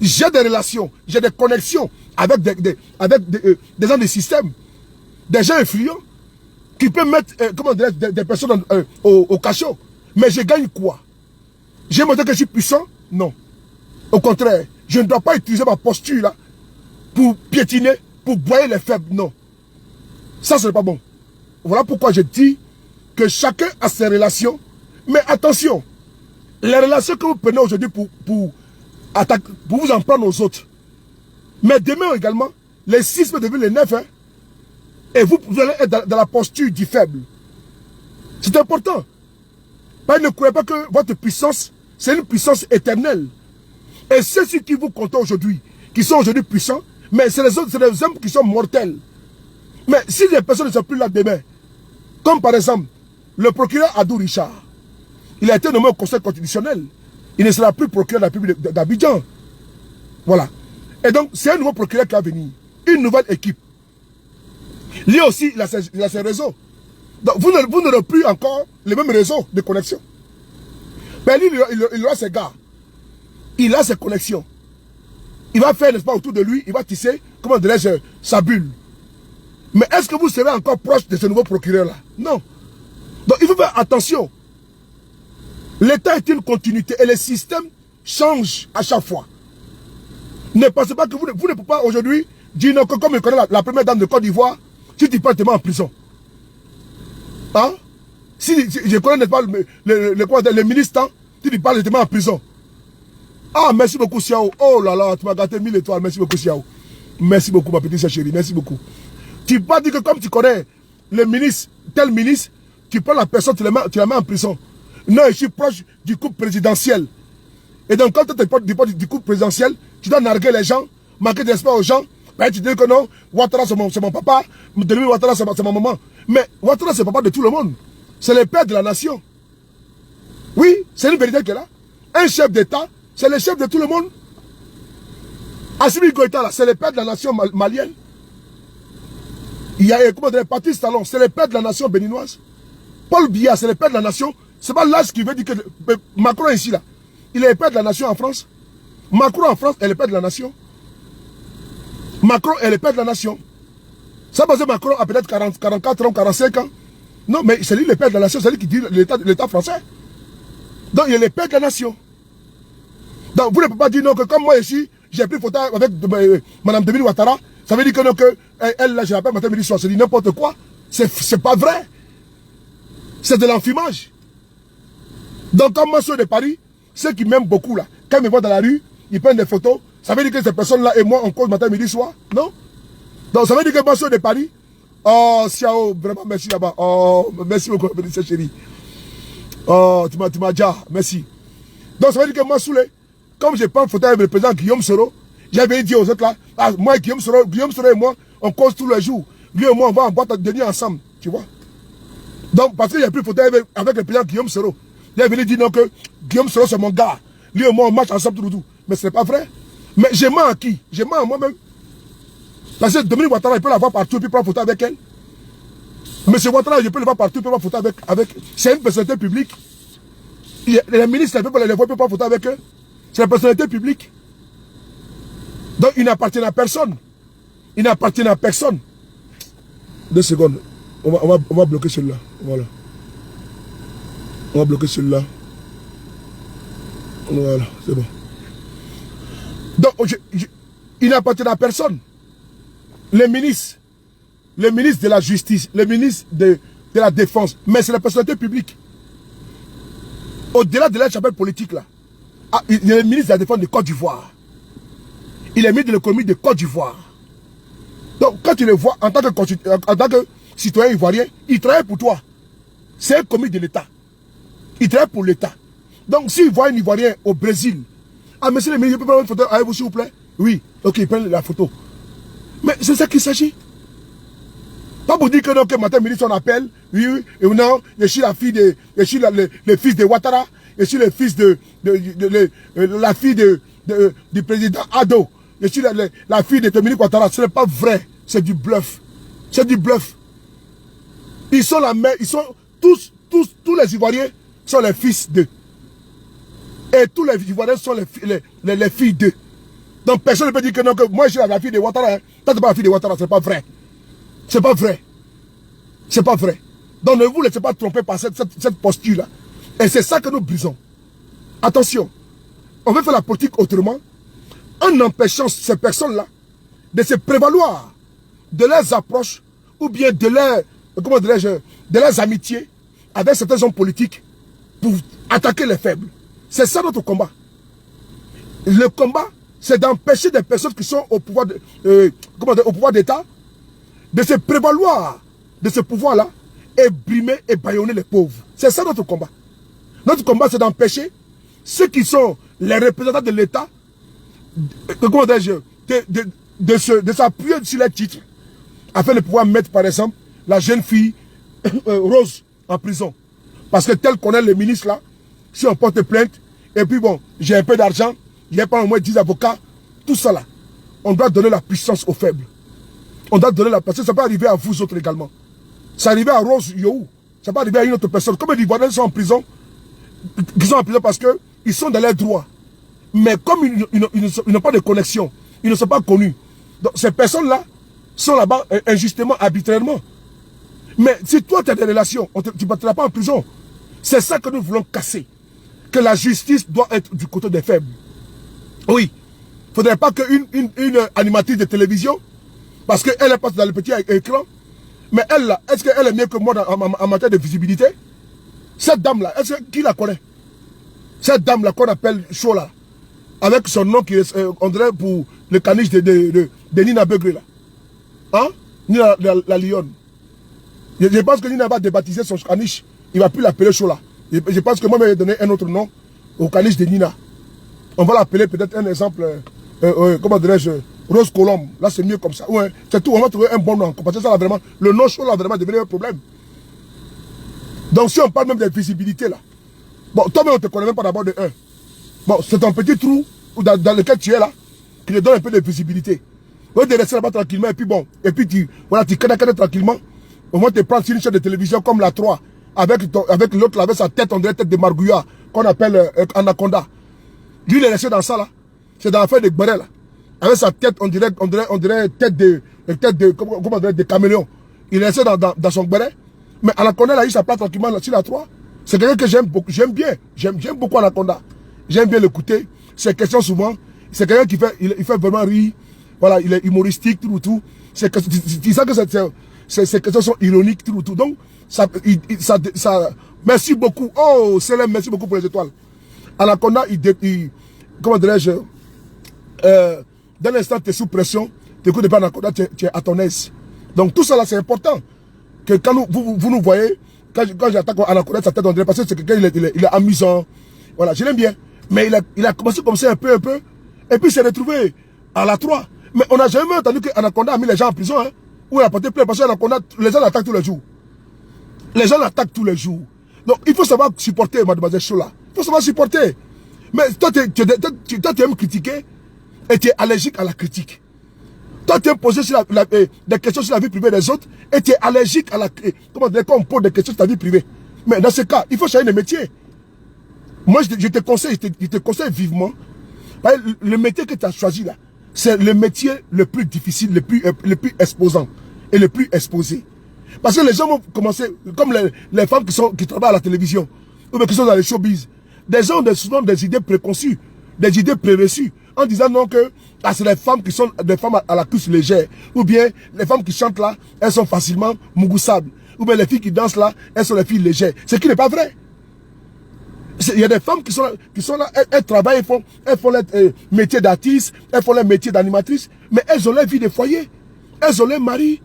J'ai des relations, j'ai des connexions avec des gens du système, des gens influents qui peuvent mettre des personnes au cachot. Mais je gagne quoi? J'ai montré que je suis puissant? Non. Au contraire, je ne dois pas utiliser ma posture là pour piétiner, pour broyer les faibles. Non. Ça, ce n'est pas bon. Voilà pourquoi je dis que chacun a ses relations. Mais attention, les relations que vous prenez aujourd'hui pour vous en prendre aux autres. Mais demain également, les 6 peuvent devenir les 9. Hein, et vous allez être dans la posture du faible. C'est important. Ne croyez pas que votre puissance, c'est une puissance éternelle. Et ceux qui vous comptent aujourd'hui, qui sont aujourd'hui puissants, mais c'est les autres, c'est les hommes qui sont mortels. Mais si les personnes ne sont plus là demain, comme par exemple, le procureur Adou Richard, il a été nommé au Conseil constitutionnel. Il ne sera plus procureur de la République d'Abidjan. Voilà. Et donc, c'est un nouveau procureur qui va venir. Une nouvelle équipe. Lui aussi, il a ses réseaux. Donc, vous n'aurez plus encore les mêmes réseaux de connexion. Mais lui, il aura ses gars. Il a ses connexions. Il va faire, n'est-ce pas, autour de lui, il va tisser, comment dirais-je, sa bulle. Mais est-ce que vous serez encore proche de ce nouveau procureur-là? Non. Donc il faut faire attention. L'État est une continuité et le système change à chaque fois. Ne pensez pas que vous ne pouvez pas aujourd'hui dire non, que comme je connais la première dame de Côte d'Ivoire, si tu parles, tu es en prison. Hein? Si je connais pas le ministre, si tu parles, tu es en prison. Ah, merci beaucoup, Siao. Oh là là, tu m'as gâté 1000 étoiles. Merci beaucoup, Siao. Merci beaucoup, ma petite chérie. Merci beaucoup. Tu ne peux pas dire que comme tu connais le ministre, tel ministre, tu prends la personne, tu la mets en prison. Non, je suis proche du couple présidentiel. Et donc, quand tu es proche du couple présidentiel, tu dois narguer les gens, manquer de respect aux gens. Ben, tu dis que non, Ouattara c'est mon papa, Denis Ouattara c'est ma maman. Mais Ouattara c'est le papa de tout le monde. C'est le père de la nation. Oui, c'est une vérité qui est là. Un chef d'État, c'est le chef de tout le monde. Assimi Goïta, là, c'est le père de la nation malienne. Il y a, comment dire, Patrice Talon, c'est le père de la nation béninoise. Paul Biya, c'est le père de la nation. C'est pas là ce qui veut dire que Macron est ici, là. Il est le père de la nation en France. Macron en France est le père de la nation. Macron est le père de la nation. Ça parce que Macron a peut-être 44 ans, 45 ans. Non, mais c'est lui le père de la nation, c'est lui qui dit l'État français. Donc il est le père de la nation. Donc vous ne pouvez pas dire non que comme moi ici, j'ai pris photo avec Mme Denis Ouattara, ça veut dire que non, que elle là, je l'appelle Mme Denis Ouattara, c'est n'importe quoi. C'est pas vrai. C'est de l'enfumage. Donc comme moi, ceux de Paris, ceux qui m'aiment beaucoup là, quand ils me voient dans la rue, ils prennent des photos, ça veut dire que ces personnes-là et moi, on cause matin, midi, soir. Non? Donc ça veut dire que moi, ceux de Paris, oh, Siao, vraiment merci là-bas. Oh, merci beaucoup, ma chérie. Oh, tu m'as déjà, merci. Donc ça veut dire que moi, comme je prends photo avec le président Guillaume Soro, j'avais dit aux autres là, ah, moi, Guillaume Soro et moi, on cause tous les jours. Lui et moi, on va en boîte de nuit ensemble, tu vois. Donc, parce que j'ai pris photo avec le président Guillaume Soro, il est venu dire non que Guillaume Soro c'est mon gars. Lui et moi, on marche ensemble tout. Mais ce n'est pas vrai. Mais je mens à qui? Je mens à moi-même. Parce que Dominique Ouattara, il peut la voir partout et puis prendre photo avec elle. Monsieur Ouattara, je peux le voir partout et puis prendre photo avec. C'est une personnalité publique. Les ministres, ils peuvent les voir et prendre photo avec eux. C'est la personnalité publique. Donc, il n'appartient à personne. Il n'appartient à personne. 2 secondes. On va bloquer celui-là. Voilà. On va bloquer celui-là. Voilà, c'est bon. Donc, il n'appartient à personne. Les ministres de la justice, les ministres de la défense, mais c'est la personnalité publique. Au-delà de la chapelle politique, là, il est le ministre de la défense de Côte d'Ivoire. Il est ministre de l'économie de Côte d'Ivoire. Donc, quand tu le vois en tant que citoyen ivoirien, il travaille pour toi. C'est un commis de l'État. Il travaille pour l'État. Donc, s'il voit un Ivoirien au Brésil, ah, monsieur le ministre, je peux prendre une photo avec vous, s'il vous plaît? Oui, ok, il prend la photo. Mais c'est ça qu'il s'agit. Pas pour dire que non, que matin, midi, on appelle, oui, et non, je suis la fille de, je suis le fils de Ouattara, je suis le fils la fille du président Ado, je suis la fille de Dominique Ouattara. Ce n'est pas vrai, c'est du bluff. C'est du bluff. Ils sont la mère, ils sont tous les Ivoiriens sont les fils d'eux. Et tous les Ivoiriens sont les filles d'eux. Donc personne ne peut dire que non, que moi je suis la fille de Ouattara. Hein. Toi, tu n'es pas la fille de Ouattara, c'est pas vrai. C'est pas vrai. C'est pas vrai. Donc ne vous laissez pas tromper par cette posture-là. Et c'est ça que nous brisons. Attention, on veut faire la politique autrement, en empêchant ces personnes-là de se prévaloir de leurs approches ou bien de leurs amitiés avec certains hommes politiques pour attaquer les faibles. C'est ça notre combat. Le combat, c'est d'empêcher des personnes qui sont au pouvoir d'État de se prévaloir de ce pouvoir-là et brimer et bâillonner les pauvres. C'est ça notre combat. Notre combat, c'est d'empêcher ceux qui sont les représentants de l'État de s'appuyer sur les titres afin de pouvoir mettre, par exemple, la jeune fille Rose en prison. Parce que tel qu'on est le ministre là, si on porte plainte, et puis bon, j'ai un peu d'argent, il n'y a pas au moins 10 avocats, tout ça là, on doit donner la puissance aux faibles. On doit donner la puissance, ça peut arriver à vous autres également. Ça arrive à Rose Yohou, ça peut arriver à une autre personne. Comme les Ivoiriens sont en prison, ils sont en prison parce qu'ils sont dans leurs droits. Mais comme ils n'ont pas de connexion, ils ne sont pas connus. Donc ces personnes-là, sont là-bas injustement, arbitrairement. Mais si toi tu as des relations, tu ne partiras pas en prison. C'est ça que nous voulons casser. Que la justice doit être du côté des faibles. Oui. Il ne faudrait pas qu'une animatrice de télévision, parce qu'elle est passée dans le petit écran, mais elle là, est-ce qu'elle est mieux que moi en matière de visibilité? Cette dame-là, qui la connaît? Cette dame-là qu'on appelle Chola, avec son nom qui est, on dirait pour le caniche de Nina Begré là. Hein? Nina la lionne. Je pense que Nina va débaptiser son caniche. Il ne va plus l'appeler Chola. Je pense que moi, je vais donner un autre nom au caniche de Nina. On va l'appeler peut-être un exemple, comment dirais-je, Rose Colombe. Là, c'est mieux comme ça. Ouais, c'est tout. On va trouver un bon nom. Parce que ça, là, vraiment, le nom Chola, vraiment, devenu un problème. Donc, si on parle même de visibilité, là. Bon, toi-même, on ne te connaît même pas d'abord de un. Bon, c'est ton petit trou dans lequel tu es là, qui te donne un peu de visibilité. Au lieu de rester là-bas tranquillement, et puis bon, et puis tu connais tranquillement. Au moins, tu prends sur une chaîne de télévision comme la 3, avec l'autre, avec sa tête, on dirait tête de Margouilla, qu'on appelle Anaconda. Lui, il est resté dans ça, là. C'est dans l'affaire de Gbere, là. Avec sa tête, on dirait tête de comment dire, de caméléon. Il est resté dans son Gbere. Mais Anaconda, là, il s'appelle tranquillement sur la 3. C'est quelqu'un que j'aime beaucoup, j'aime bien. J'aime beaucoup Anaconda. J'aime bien l'écouter. Ses questions souvent. C'est quelqu'un qui fait, il fait vraiment rire. Voilà, il est humoristique, tout. C'est que ces questions sont ironiques, tout. Donc, ça, merci beaucoup. Oh, Célène, merci beaucoup pour les étoiles. Anaconda, comment dirais-je, dans l'instant, tu es sous pression, tu écoutes pas Anaconda, tu es à ton aise. Donc, tout ça là, c'est important. Que quand vous nous voyez, quand j'attaque Anaconda, sa tête, on dirait, parce que c'est quelqu'un, il est amusant. Voilà, je l'aime bien. Mais il a commencé comme ça un peu. Et puis, il s'est retrouvé à la 3. Mais on n'a jamais entendu qu'Anaconda a mis les gens en prison, hein. Ou il a porté plainte, parce qu'Anaconda, les gens l'attaquent tous les jours. Les gens l'attaquent tous les jours. Donc, il faut savoir supporter, mademoiselle Chola. Il faut savoir supporter. Mais toi, tu aimes critiquer et tu es allergique à la critique. Toi, tu aimes poser des questions sur la vie privée des autres et tu es allergique à la... Comment dire, quand on pose des questions sur ta vie privée. Mais dans ce cas, il faut changer de métier. Moi, je te conseille vivement. Le métier que tu as choisi là, c'est le métier le plus difficile, le plus exposant et le plus exposé. Parce que les gens vont commencer, comme les femmes qui travaillent à la télévision, ou qui sont dans les showbiz, des gens ont souvent des idées préconçues, des idées préreçues, en disant non que c'est les femmes qui sont des femmes à la cuisse légère, ou bien les femmes qui chantent là, elles sont facilement mougussables, ou bien les filles qui dansent là, elles sont les filles légères. Ce qui n'est pas vrai. Il y a des femmes qui sont là, elles travaillent, elles font leur métier d'artiste, elles font leur métier d'animatrice, mais elles ont leur vie de foyer, elles ont leur mari,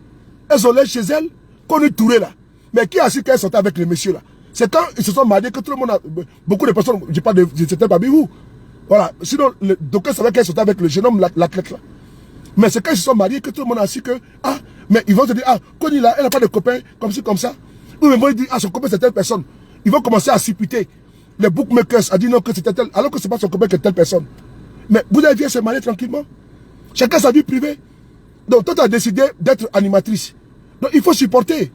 elles ont leur chez elles, qu'on est touré là. Mais qui a su qu'elles sont avec les messieurs là? C'est quand ils se sont mariés que tout le monde a... Beaucoup de personnes, je parle de certains parmi vous. Voilà. Sinon, donc elles savaient qu'elles sont avec le jeune homme, l'athlète là. Mais c'est quand ils se sont mariés que tout le monde a su que... Ah, mais ils vont se dire, ah, Connie là, elle n'a pas de copain, comme ci, comme ça. Ou ils vont dire, ah, son copain c'est telle personne. Ils vont commencer à supputer. Les bookmakers a dit non que c'était tel, alors que c'est pas son copain que telle personne. Mais vous avez vu se marier tranquillement. Chacun sa vie privée. Donc toi tu as décidé d'être animatrice. Donc il faut supporter.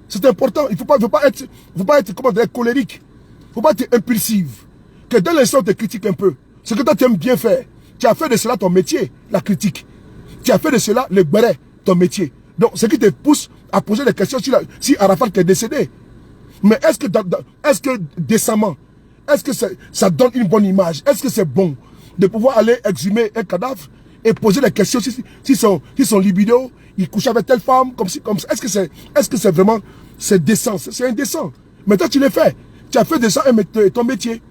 C'est important. Il faut pas être comment dire, colérique. Il faut pas être impulsive. Que dès l'instant on te critique un peu. Ce que toi tu aimes bien faire. Tu as fait de cela ton métier, la critique. Tu as fait de cela le béret, ton métier. Donc ce qui te pousse à poser des questions si Arafat est décédé. Mais est-ce que décemment, est-ce que ça donne une bonne image? Est-ce que c'est bon de pouvoir aller exhumer un cadavre et poser des questions si son libido, il couche avec telle femme, comme ça. Est-ce que c'est vraiment, c'est décent? C'est indécent. Mais toi, tu l'as fait. Tu as fait de ça ton métier.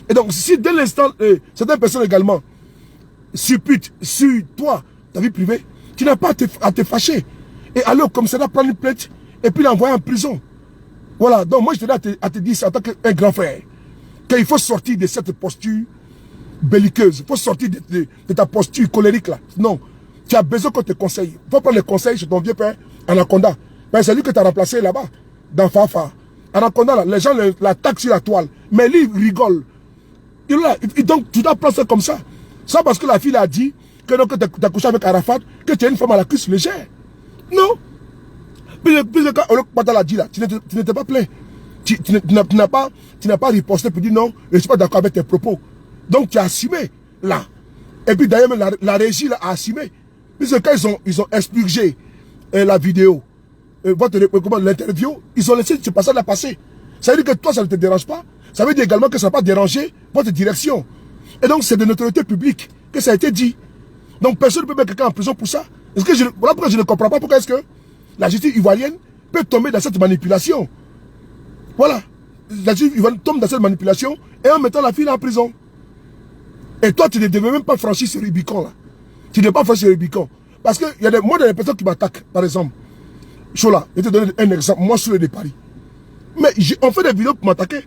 Et donc, si dès l'instant, certaines personnes également supputent sur toi, ta vie privée, tu n'as pas à te fâcher. Et aller au commissariat prendre une plainte et puis l'envoyer en prison. Voilà. Donc, moi, je tenais à te dire ça en tant qu'un grand frère. Qu'il faut sortir de cette posture belliqueuse. Il faut sortir de ta posture colérique là. Non. Tu as besoin qu'on te conseille. Il faut prendre les conseils chez ton vieux père, Anaconda. Ben, c'est lui que tu as remplacé là-bas, dans Fafa. Anaconda, là, les gens l'attaquent sur la toile. Mais lui, il rigole. Donc, tu dois prendre ça comme ça. Ça parce que la fille a dit que tu as couché avec Arafat, que tu es une femme à la cuisse légère. Non. Puis quand Olok Pata l'a dit là, tu n'étais pas plaint. Tu n'as pas riposté pour dire non, je ne suis pas d'accord avec tes propos. Donc tu as assumé là. Et puis d'ailleurs la régie là, a assumé. Puisque quand ils ont expurgé la vidéo, l'interview, ils ont laissé ce passage là passer. Ça veut dire que toi, ça ne te dérange pas. Ça veut dire également que ça ne va pas déranger votre direction. Et donc, c'est de notoriété publique que ça a été dit. Donc, personne ne peut mettre quelqu'un en prison pour ça. Voilà pourquoi je ne comprends pas pourquoi est-ce que la justice ivoirienne peut tomber dans cette manipulation. Voilà. La justice ivoirienne tombe dans cette manipulation et en mettant la fille en prison. Et toi, tu ne devais même pas franchir ce Rubicon là. Tu ne devais pas franchir ce Rubicon. Parce que il y a des personnes qui m'attaquent, par exemple. Chola, je vais te donner un exemple. Moi, sur le de Paris. Mais on fait des vidéos pour m'attaquer.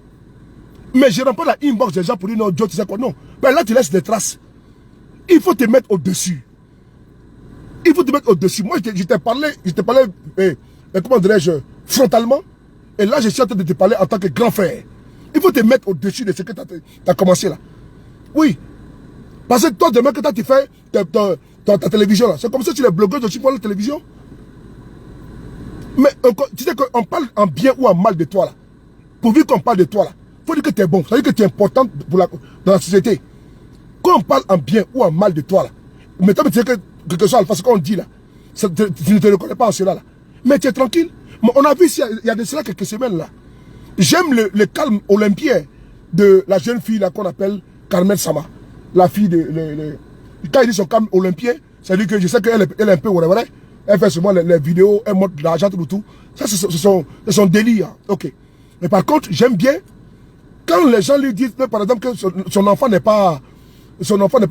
Mais je ne rends pas la inbox des gens pour dire non, Joe, tu sais quoi, non. Mais là, tu laisses des traces. Il faut te mettre au-dessus. Il faut te mettre au-dessus. Moi, je t'ai parlé, comment dirais-je, frontalement. Et là, je suis en train de te parler en tant que grand frère. Il faut te mettre au-dessus de ce que tu as commencé là. Oui. Parce que toi, demain, que tu fais ta télévision là, c'est comme ça que tu es blogueur aussi pour la télévision. Mais tu sais qu'on parle en bien ou en mal de toi là. Pourvu qu'on parle de toi là, il faut dire que tu es bon. Ça veut dire que tu es important dans la société. Quand on parle en bien ou en mal de toi là, maintenant tu sais que quelque chose, parce qu'on dit là, tu ne te reconnais pas en cela là. Mais tu es tranquille. Mais on a vu ici, il y a de cela quelques semaines là. J'aime le calme olympien de la jeune fille là qu'on appelle Carmen Sama. La fille de... Quand il dit son calme olympien, ça veut dire que je sais qu'elle est un peu whatever. Elle fait souvent les vidéos, elle montre de l'argent, tout. Ça, c'est son délire. Ok. Mais par contre, j'aime bien quand les gens lui disent, par exemple, que son enfant n'est pas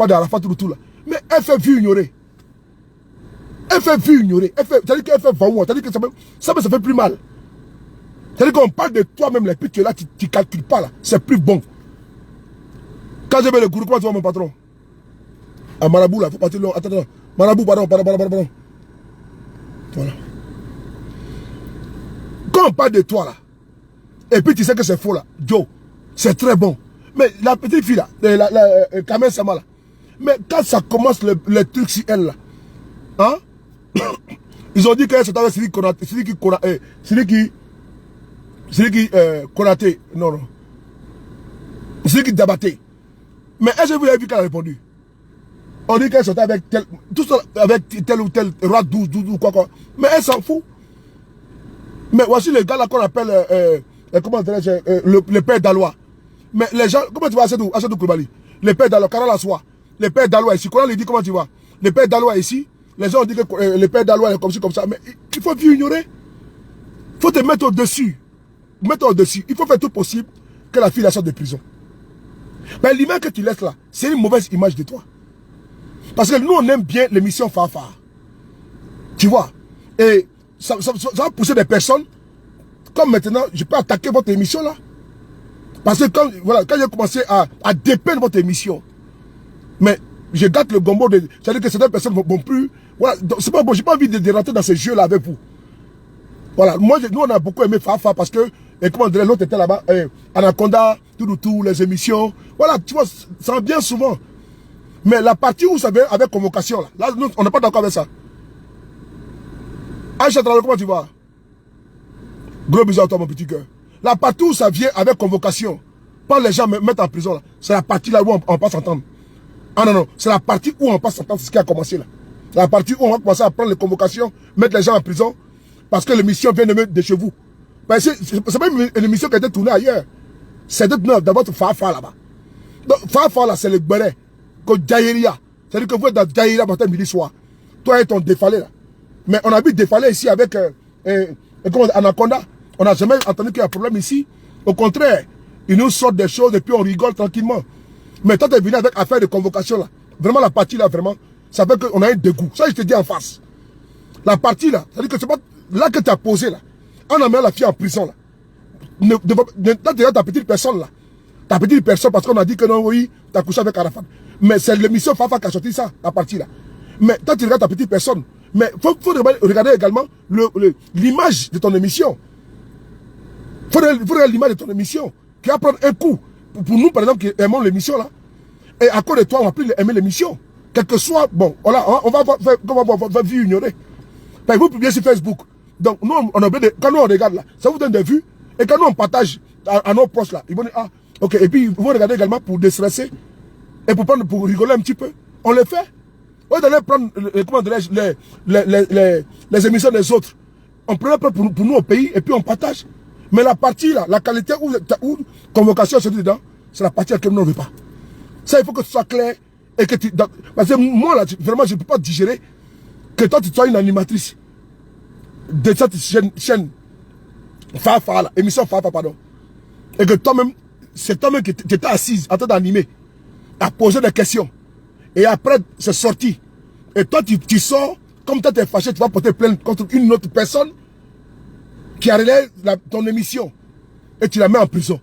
d'Arafat, tout là. Mais elle fait vue ignorer. Elle fait vue ignorer. C'est-à-dire qu'elle fait vaou. C'est-à-dire que ça fait plus mal. C'est-à-dire qu'on parle de toi-même, les putes, là, tu ne calcules pas, là. C'est plus bon. Quand je vais le gourou, comment tu vois mon patron? À Marabout, là, il faut partir long. Attends. Marabout, pardon. Voilà. Quand on parle de toi, là, et puis tu sais que c'est faux, là, Joe, c'est très bon. Mais la petite fille, là, Carmen Sama, là, mais quand ça commence, les trucs sur elle, là, hein, ils ont dit qu'elle s'est avec Konaté, non. Sidiki Dabaté. Mais est-ce que vous avez vu qu'elle a répondu? On dit qu'elle sortait avec tel ou tel roi 12 ou quoi. Mais elle s'en fout. Mais voici le gars là qu'on appelle, comment dirais-je, le père d'Alois. Mais les gens, comment tu vas à Asadou Koulibaly? Le père d'Alois, Karala Soa. Le père d'Alois ici. Quand on lui dit comment tu vas? Le père d'Alois ici. Les gens ont dit que le père d'Alois est comme ci, comme ça. Mais il faut ignorer. Il faut te mettre au-dessus. Il faut faire tout possible que la fille la sorte de prison. Mais l'image que tu laisses là, c'est une mauvaise image de toi. Parce que nous, on aime bien l'émission Fafa. Tu vois? Et ça va pousser des personnes. Comme maintenant, je peux attaquer votre émission là. Parce que quand j'ai commencé à dépeindre votre émission, mais je gâte le gombo de... C'est-à-dire que certaines personnes vont plus... Voilà, c'est pas bon, j'ai pas envie de rentrer dans ces jeux-là avec vous. Voilà, nous on a beaucoup aimé Fafa parce que, et comment dire, l'autre était là-bas, Anaconda, tout, les émissions. Voilà, tu vois, ça revient bien souvent. Mais la partie où ça vient avec convocation, là nous, on n'est pas d'accord avec ça. Aïcha Traoré, comment tu vas? Gros bisous à toi, mon petit cœur. La partie où ça vient avec convocation, pas les gens me mettent en prison, là. C'est la partie là où on passe s'entendre. Ah non, c'est la partie où on passe s'entendre, c'est ce qui a commencé là. La partie où on va commencer à prendre les convocations, mettre les gens en prison, parce que l'émission vient de chez vous. C'est pas une émission qui a été tournée ailleurs. C'est d'abord Fafa là-bas. Donc Fafa là, c'est le béret. Que Djaïria. C'est-à-dire que vous êtes dans Djaïria matin, midi, soir. Toi et ton défalé là. Mais on a vu défalé ici avec Anaconda. On n'a jamais entendu qu'il y a un problème ici. Au contraire, ils nous sortent des choses et puis on rigole tranquillement. Mais toi, tu es venu avec affaire de convocation là. Vraiment, la partie là, vraiment, ça fait qu'on a un dégoût. Ça, je te dis en face. La partie là, c'est-à-dire que c'est pas là que tu as posé là. On a mis la fille en prison là. Ne ta petite personne là. Ta petite personne parce qu'on a dit que non, oui, tu as couché avec Arafat. Mais c'est l'émission Fafa qui a sorti ça, la partie là. Mais toi, tu regardes ta petite personne. Mais il faut regarder également l'image de ton émission. Il faut regarder l'image de ton émission. Qui va prendre un coup. Pour nous, par exemple, qui aimons l'émission là. Et à cause de toi, on va plus aimer l'émission. Quel que soit, bon, voilà, on va faire vie ignorer. Vous publiez sur Facebook. Donc, nous, on a besoin de, quand nous on regarde là, ça vous donne des vues. Et quand nous on partage à nos proches là, ils vont dire, ah, ok. Et puis, ils vont regarder également pour déstresser. Et pour rigoler un petit peu. On le fait. Au lieu d'aller prendre les émissions des autres, on prenait pour nous au pays et puis on partage. Mais la partie là, la qualité où convocation se dit dedans, c'est la partie à laquelle nous ne veut pas. Ça, il faut que ce soit clair. Et que parce que moi là, vraiment, je ne peux pas digérer que toi tu sois une animatrice de cette chaîne Fafa, émission Fafa, pardon. Et que toi-même, c'est toi-même qui étais assise en train d'animer, à poser des questions. Et après, c'est sorti. Et toi, tu sors, comme toi, tu es fâché, tu vas porter plainte contre une autre personne qui a relayé ton émission. Et tu la mets en prison.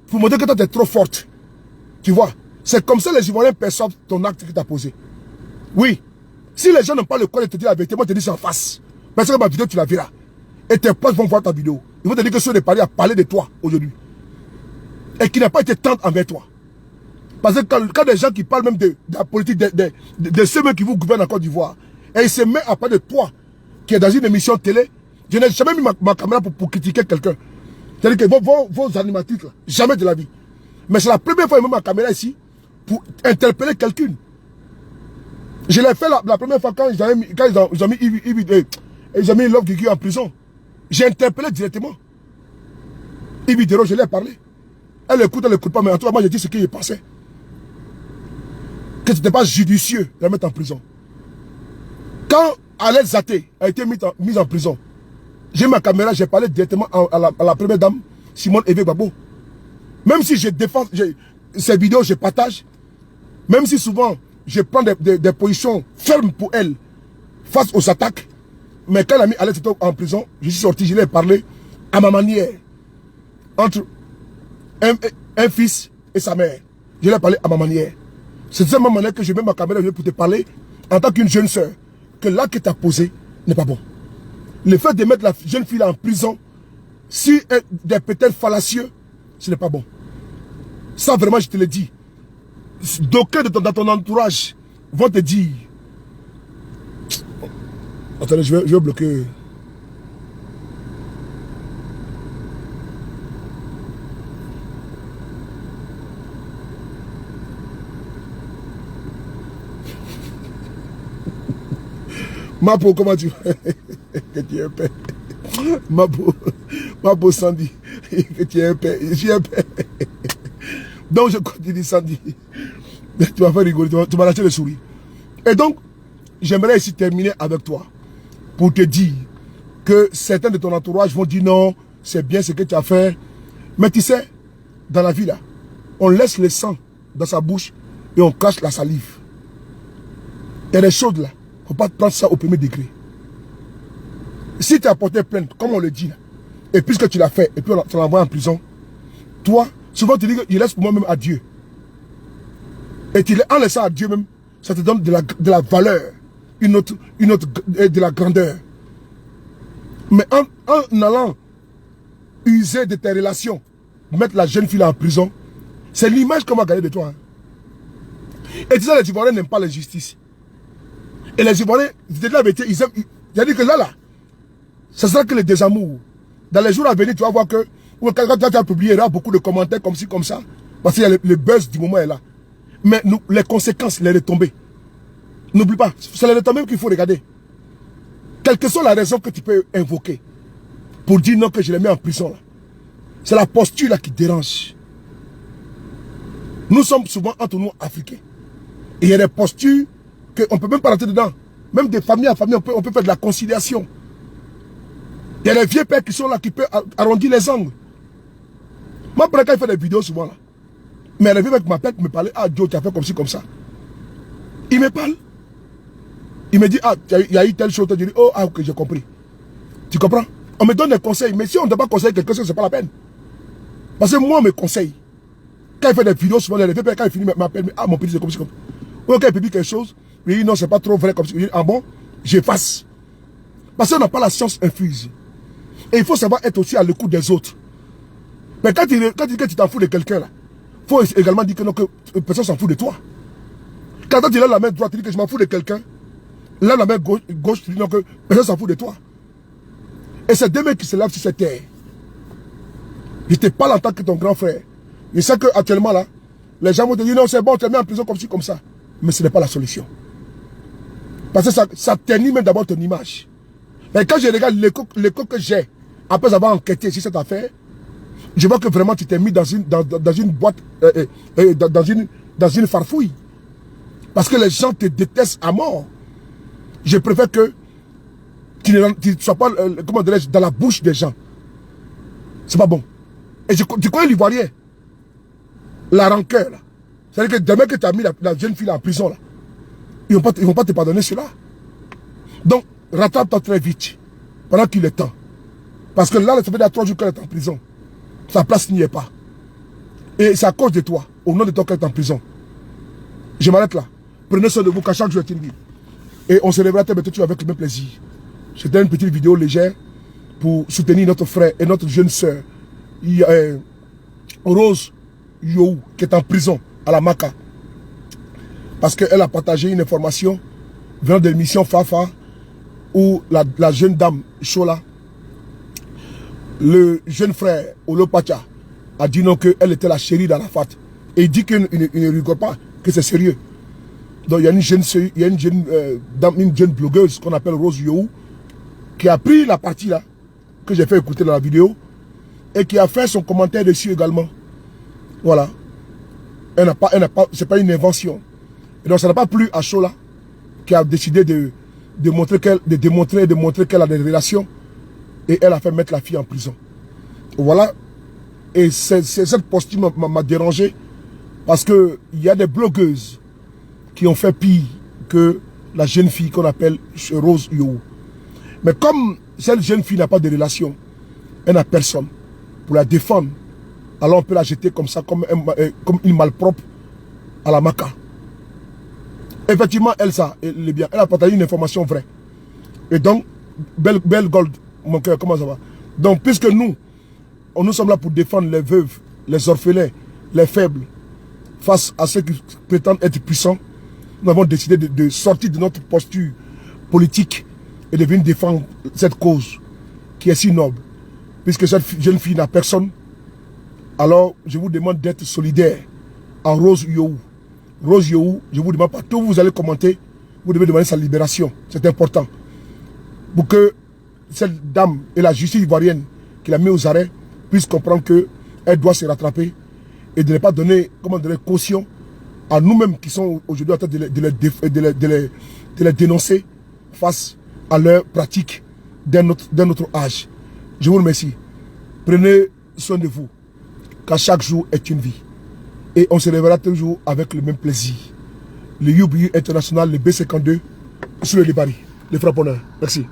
Pour montrer que toi, tu es trop forte. Tu vois? C'est comme ça que les Ivoiriens perçoivent ton acte que tu as posé. Oui. Si les gens n'ont pas le courage de te dire la vérité, moi, je te dis ça en face. Parce que ma vidéo, tu la verras. Et tes potes vont voir ta vidéo. Ils vont te dire que ceux de Paris a parlé de toi aujourd'hui. Et qui n'a pas été tendre envers toi. Parce que quand des gens qui parlent même de la politique, de ceux qui vous gouvernent en Côte d'Ivoire, et ils se mettent à parler de toi, qui est dans une émission télé, je n'ai jamais mis ma caméra pour critiquer quelqu'un. C'est-à-dire que vos animatrices, là, jamais de la vie. Mais c'est la première fois que je mets ma caméra ici pour interpeller quelqu'un. Je l'ai fait la première fois quand ils ont mis Love Guigui en prison. J'ai interpellé directement. Ibi Dero, je lui ai parlé. Elle écoute pas, mais en tout cas, moi, j'ai dit ce qu'il pensait. Que ce n'était pas judicieux de la mettre en prison. Quand Alain Zaté a été mise en prison, j'ai ma caméra, j'ai parlé directement à la première dame, Simone Eve Gbagbo. Même si je défends ces vidéos, je partage, même si souvent je prends des positions fermes pour elle face aux attaques, mais quand elle a mis Alain Zaté en prison, je suis sorti, je lui ai parlé à ma manière, entre un fils et sa mère. Je lui ai parlé à ma manière. C'est de cette même manière que je mets ma caméra pour te parler en tant qu'une jeune soeur, que l'acte que tu as posé n'est pas bon. Le fait de mettre la jeune fille en prison, si des peut-être fallacieux, ce n'est pas bon. Ça, vraiment, je te le dis. D'aucuns dans ton entourage vont te dire... Attendez, je vais bloquer... Mapo, comment tu vas? Que tu es un père. Mapo Sandy, que tu es un père. Je suis un père. Donc je continue Sandy. Tu vas faire rigoler, tu vas lâcher le sourire. Et donc, j'aimerais ici terminer avec toi pour te dire que certains de ton entourage vont dire non, c'est bien ce que tu as fait. Mais tu sais, dans la vie là, on laisse le sang dans sa bouche et on cache la salive. Il y a des choses là. Il ne faut pas prendre ça au premier degré. Si tu as porté plainte, comme on le dit, là, et puisque tu l'as fait, et puis on l'envoie en prison, toi, souvent tu dis que je laisse pour moi-même à Dieu. Et en laissant à Dieu même, ça te donne de la valeur, de la grandeur. Mais en allant user de tes relations, mettre la jeune fille en prison, c'est l'image qu'on va gagner de toi. Hein. Et tu sais, les Ivoiriens n'aiment pas la justice. Et les Ivoiriens, de la vérité, ils aiment. C'est-à-dire que là, ça sera que le désamour. Dans les jours à venir, tu vas voir que quand tu as publié, il y aura beaucoup de commentaires comme ci, comme ça. Parce qu'il y a le buzz du moment est là. Mais les conséquences, les retombées. N'oublie pas, c'est les retombées qu'il faut regarder. Quelle que soit la raison que tu peux invoquer pour dire non que je les mets en prison. C'est la posture là qui dérange. Nous sommes souvent entre nous africains. Et il y a des postures qu'on ne peut même pas rentrer dedans. Même des familles à famille, on peut faire de la conciliation. Il y a des vieux pères qui sont là, qui peuvent arrondir les angles. Moi, après, quand il fait des vidéos souvent là, mais les vieux mecs m'appellent pour me parler, ah Joe, tu as fait comme ci, comme ça. Il me parle. Il me dit, ah, il y a eu telle chose, je dis, oh, ah, ok, j'ai compris. Tu comprends? On me donne des conseils, mais si on ne doit pas conseiller quelque chose, ce n'est pas la peine. Parce que moi, on me conseille. Quand il fait des vidéos, souvent, les vieux pères, quand il finit, m'appellent, ah, mon petit, c'est comme ça. Ou quand il publie quelque chose, il dit, non, c'est pas trop vrai comme ça. Il dit, ah bon, j'efface. Parce qu'on n'a pas la science infuse. Et il faut savoir être aussi à l'écoute des autres. Mais quand tu dis que tu t'en fous de quelqu'un, il faut également dire que non, que personne s'en fout de toi. Quand tu lèves la main droite, tu dis que je m'en fous de quelqu'un. Là, la main gauche, tu dis non, que personne s'en fout de toi. Et c'est deux mecs qui se lèvent sur cette terre. Je te parle en tant que ton grand frère. Je sais qu'actuellement, là, les gens vont te dire non, c'est bon, tu te mets en prison comme ci, comme ça. Mais ce n'est pas la solution. Parce que ça ternit même d'abord ton image. Mais quand je regarde l'écho que j'ai, après avoir enquêté sur cette affaire, je vois que vraiment tu t'es mis dans une boîte, dans une farfouille. Parce que les gens te détestent à mort. Je préfère que tu ne sois pas, comment dirais-je, dans la bouche des gens. C'est pas bon. Et tu connais l'Ivoirien. La rancœur, là. C'est-à-dire que demain que tu as mis la jeune fille là en prison, là, ils ne vont pas te pardonner cela. Donc, rattrape-toi très vite, pendant qu'il est temps. Parce que là, ça fait déjà 3 jours qu'elle est en prison. Sa place n'y est pas. Et c'est à cause de toi, au nom de toi qu'elle est en prison. Je m'arrête là. Prenez soin de vous, qu'à chaque jour est une vie. Et on se reverra très bientôt avec le même plaisir. C'était une petite vidéo légère pour soutenir notre frère et notre jeune soeur, Rose Yohou, qui est en prison à la Maka. Parce qu'elle a partagé une information venant de l'émission Fafa, où la jeune dame Chola, le jeune frère Olopacha, a dit non qu'elle était la chérie d'Arafat. Et il dit qu'il ne rigole pas, que c'est sérieux. Donc il y a une jeune blogueuse qu'on appelle Rose Yohou, qui a pris la partie là, que j'ai fait écouter dans la vidéo, et qui a fait son commentaire dessus également. Voilà. C'est pas une invention. Et donc ça n'a pas plu à Chola, qui a décidé de démontrer qu'elle a des relations, et elle a fait mettre la fille en prison. Voilà. Et cette posture m'a dérangé, parce qu'il y a des blogueuses qui ont fait pire que la jeune fille qu'on appelle Rose Yohou. Mais comme cette jeune fille n'a pas de relation, elle n'a personne pour la défendre, alors on peut la jeter comme ça, comme une malpropre à la Maka. Effectivement, elle est bien. Elle a partagé une information vraie. Et donc, Belle Gold, mon cœur, comment ça va? Donc, puisque nous sommes là pour défendre les veuves, les orphelins, les faibles, face à ceux qui prétendent être puissants, nous avons décidé de sortir de notre posture politique et de venir défendre cette cause qui est si noble. Puisque cette jeune fille n'a personne, alors je vous demande d'être solidaire à Rose Yohou. Rose Yohou, je vous demande, partout où vous allez commenter, vous devez demander sa libération. C'est important. Pour que cette dame et la justice ivoirienne qui l'a mis aux arrêts puissent comprendre qu'elle doit se rattraper et de ne pas donner, caution à nous-mêmes qui sommes aujourd'hui en train de les dénoncer face à leurs pratiques d'un autre âge. Je vous remercie. Prenez soin de vous, car chaque jour est une vie. Et on se reverra toujours avec le même plaisir. Le UBU International, le B52, sur le Libari, les frapponneurs. Merci.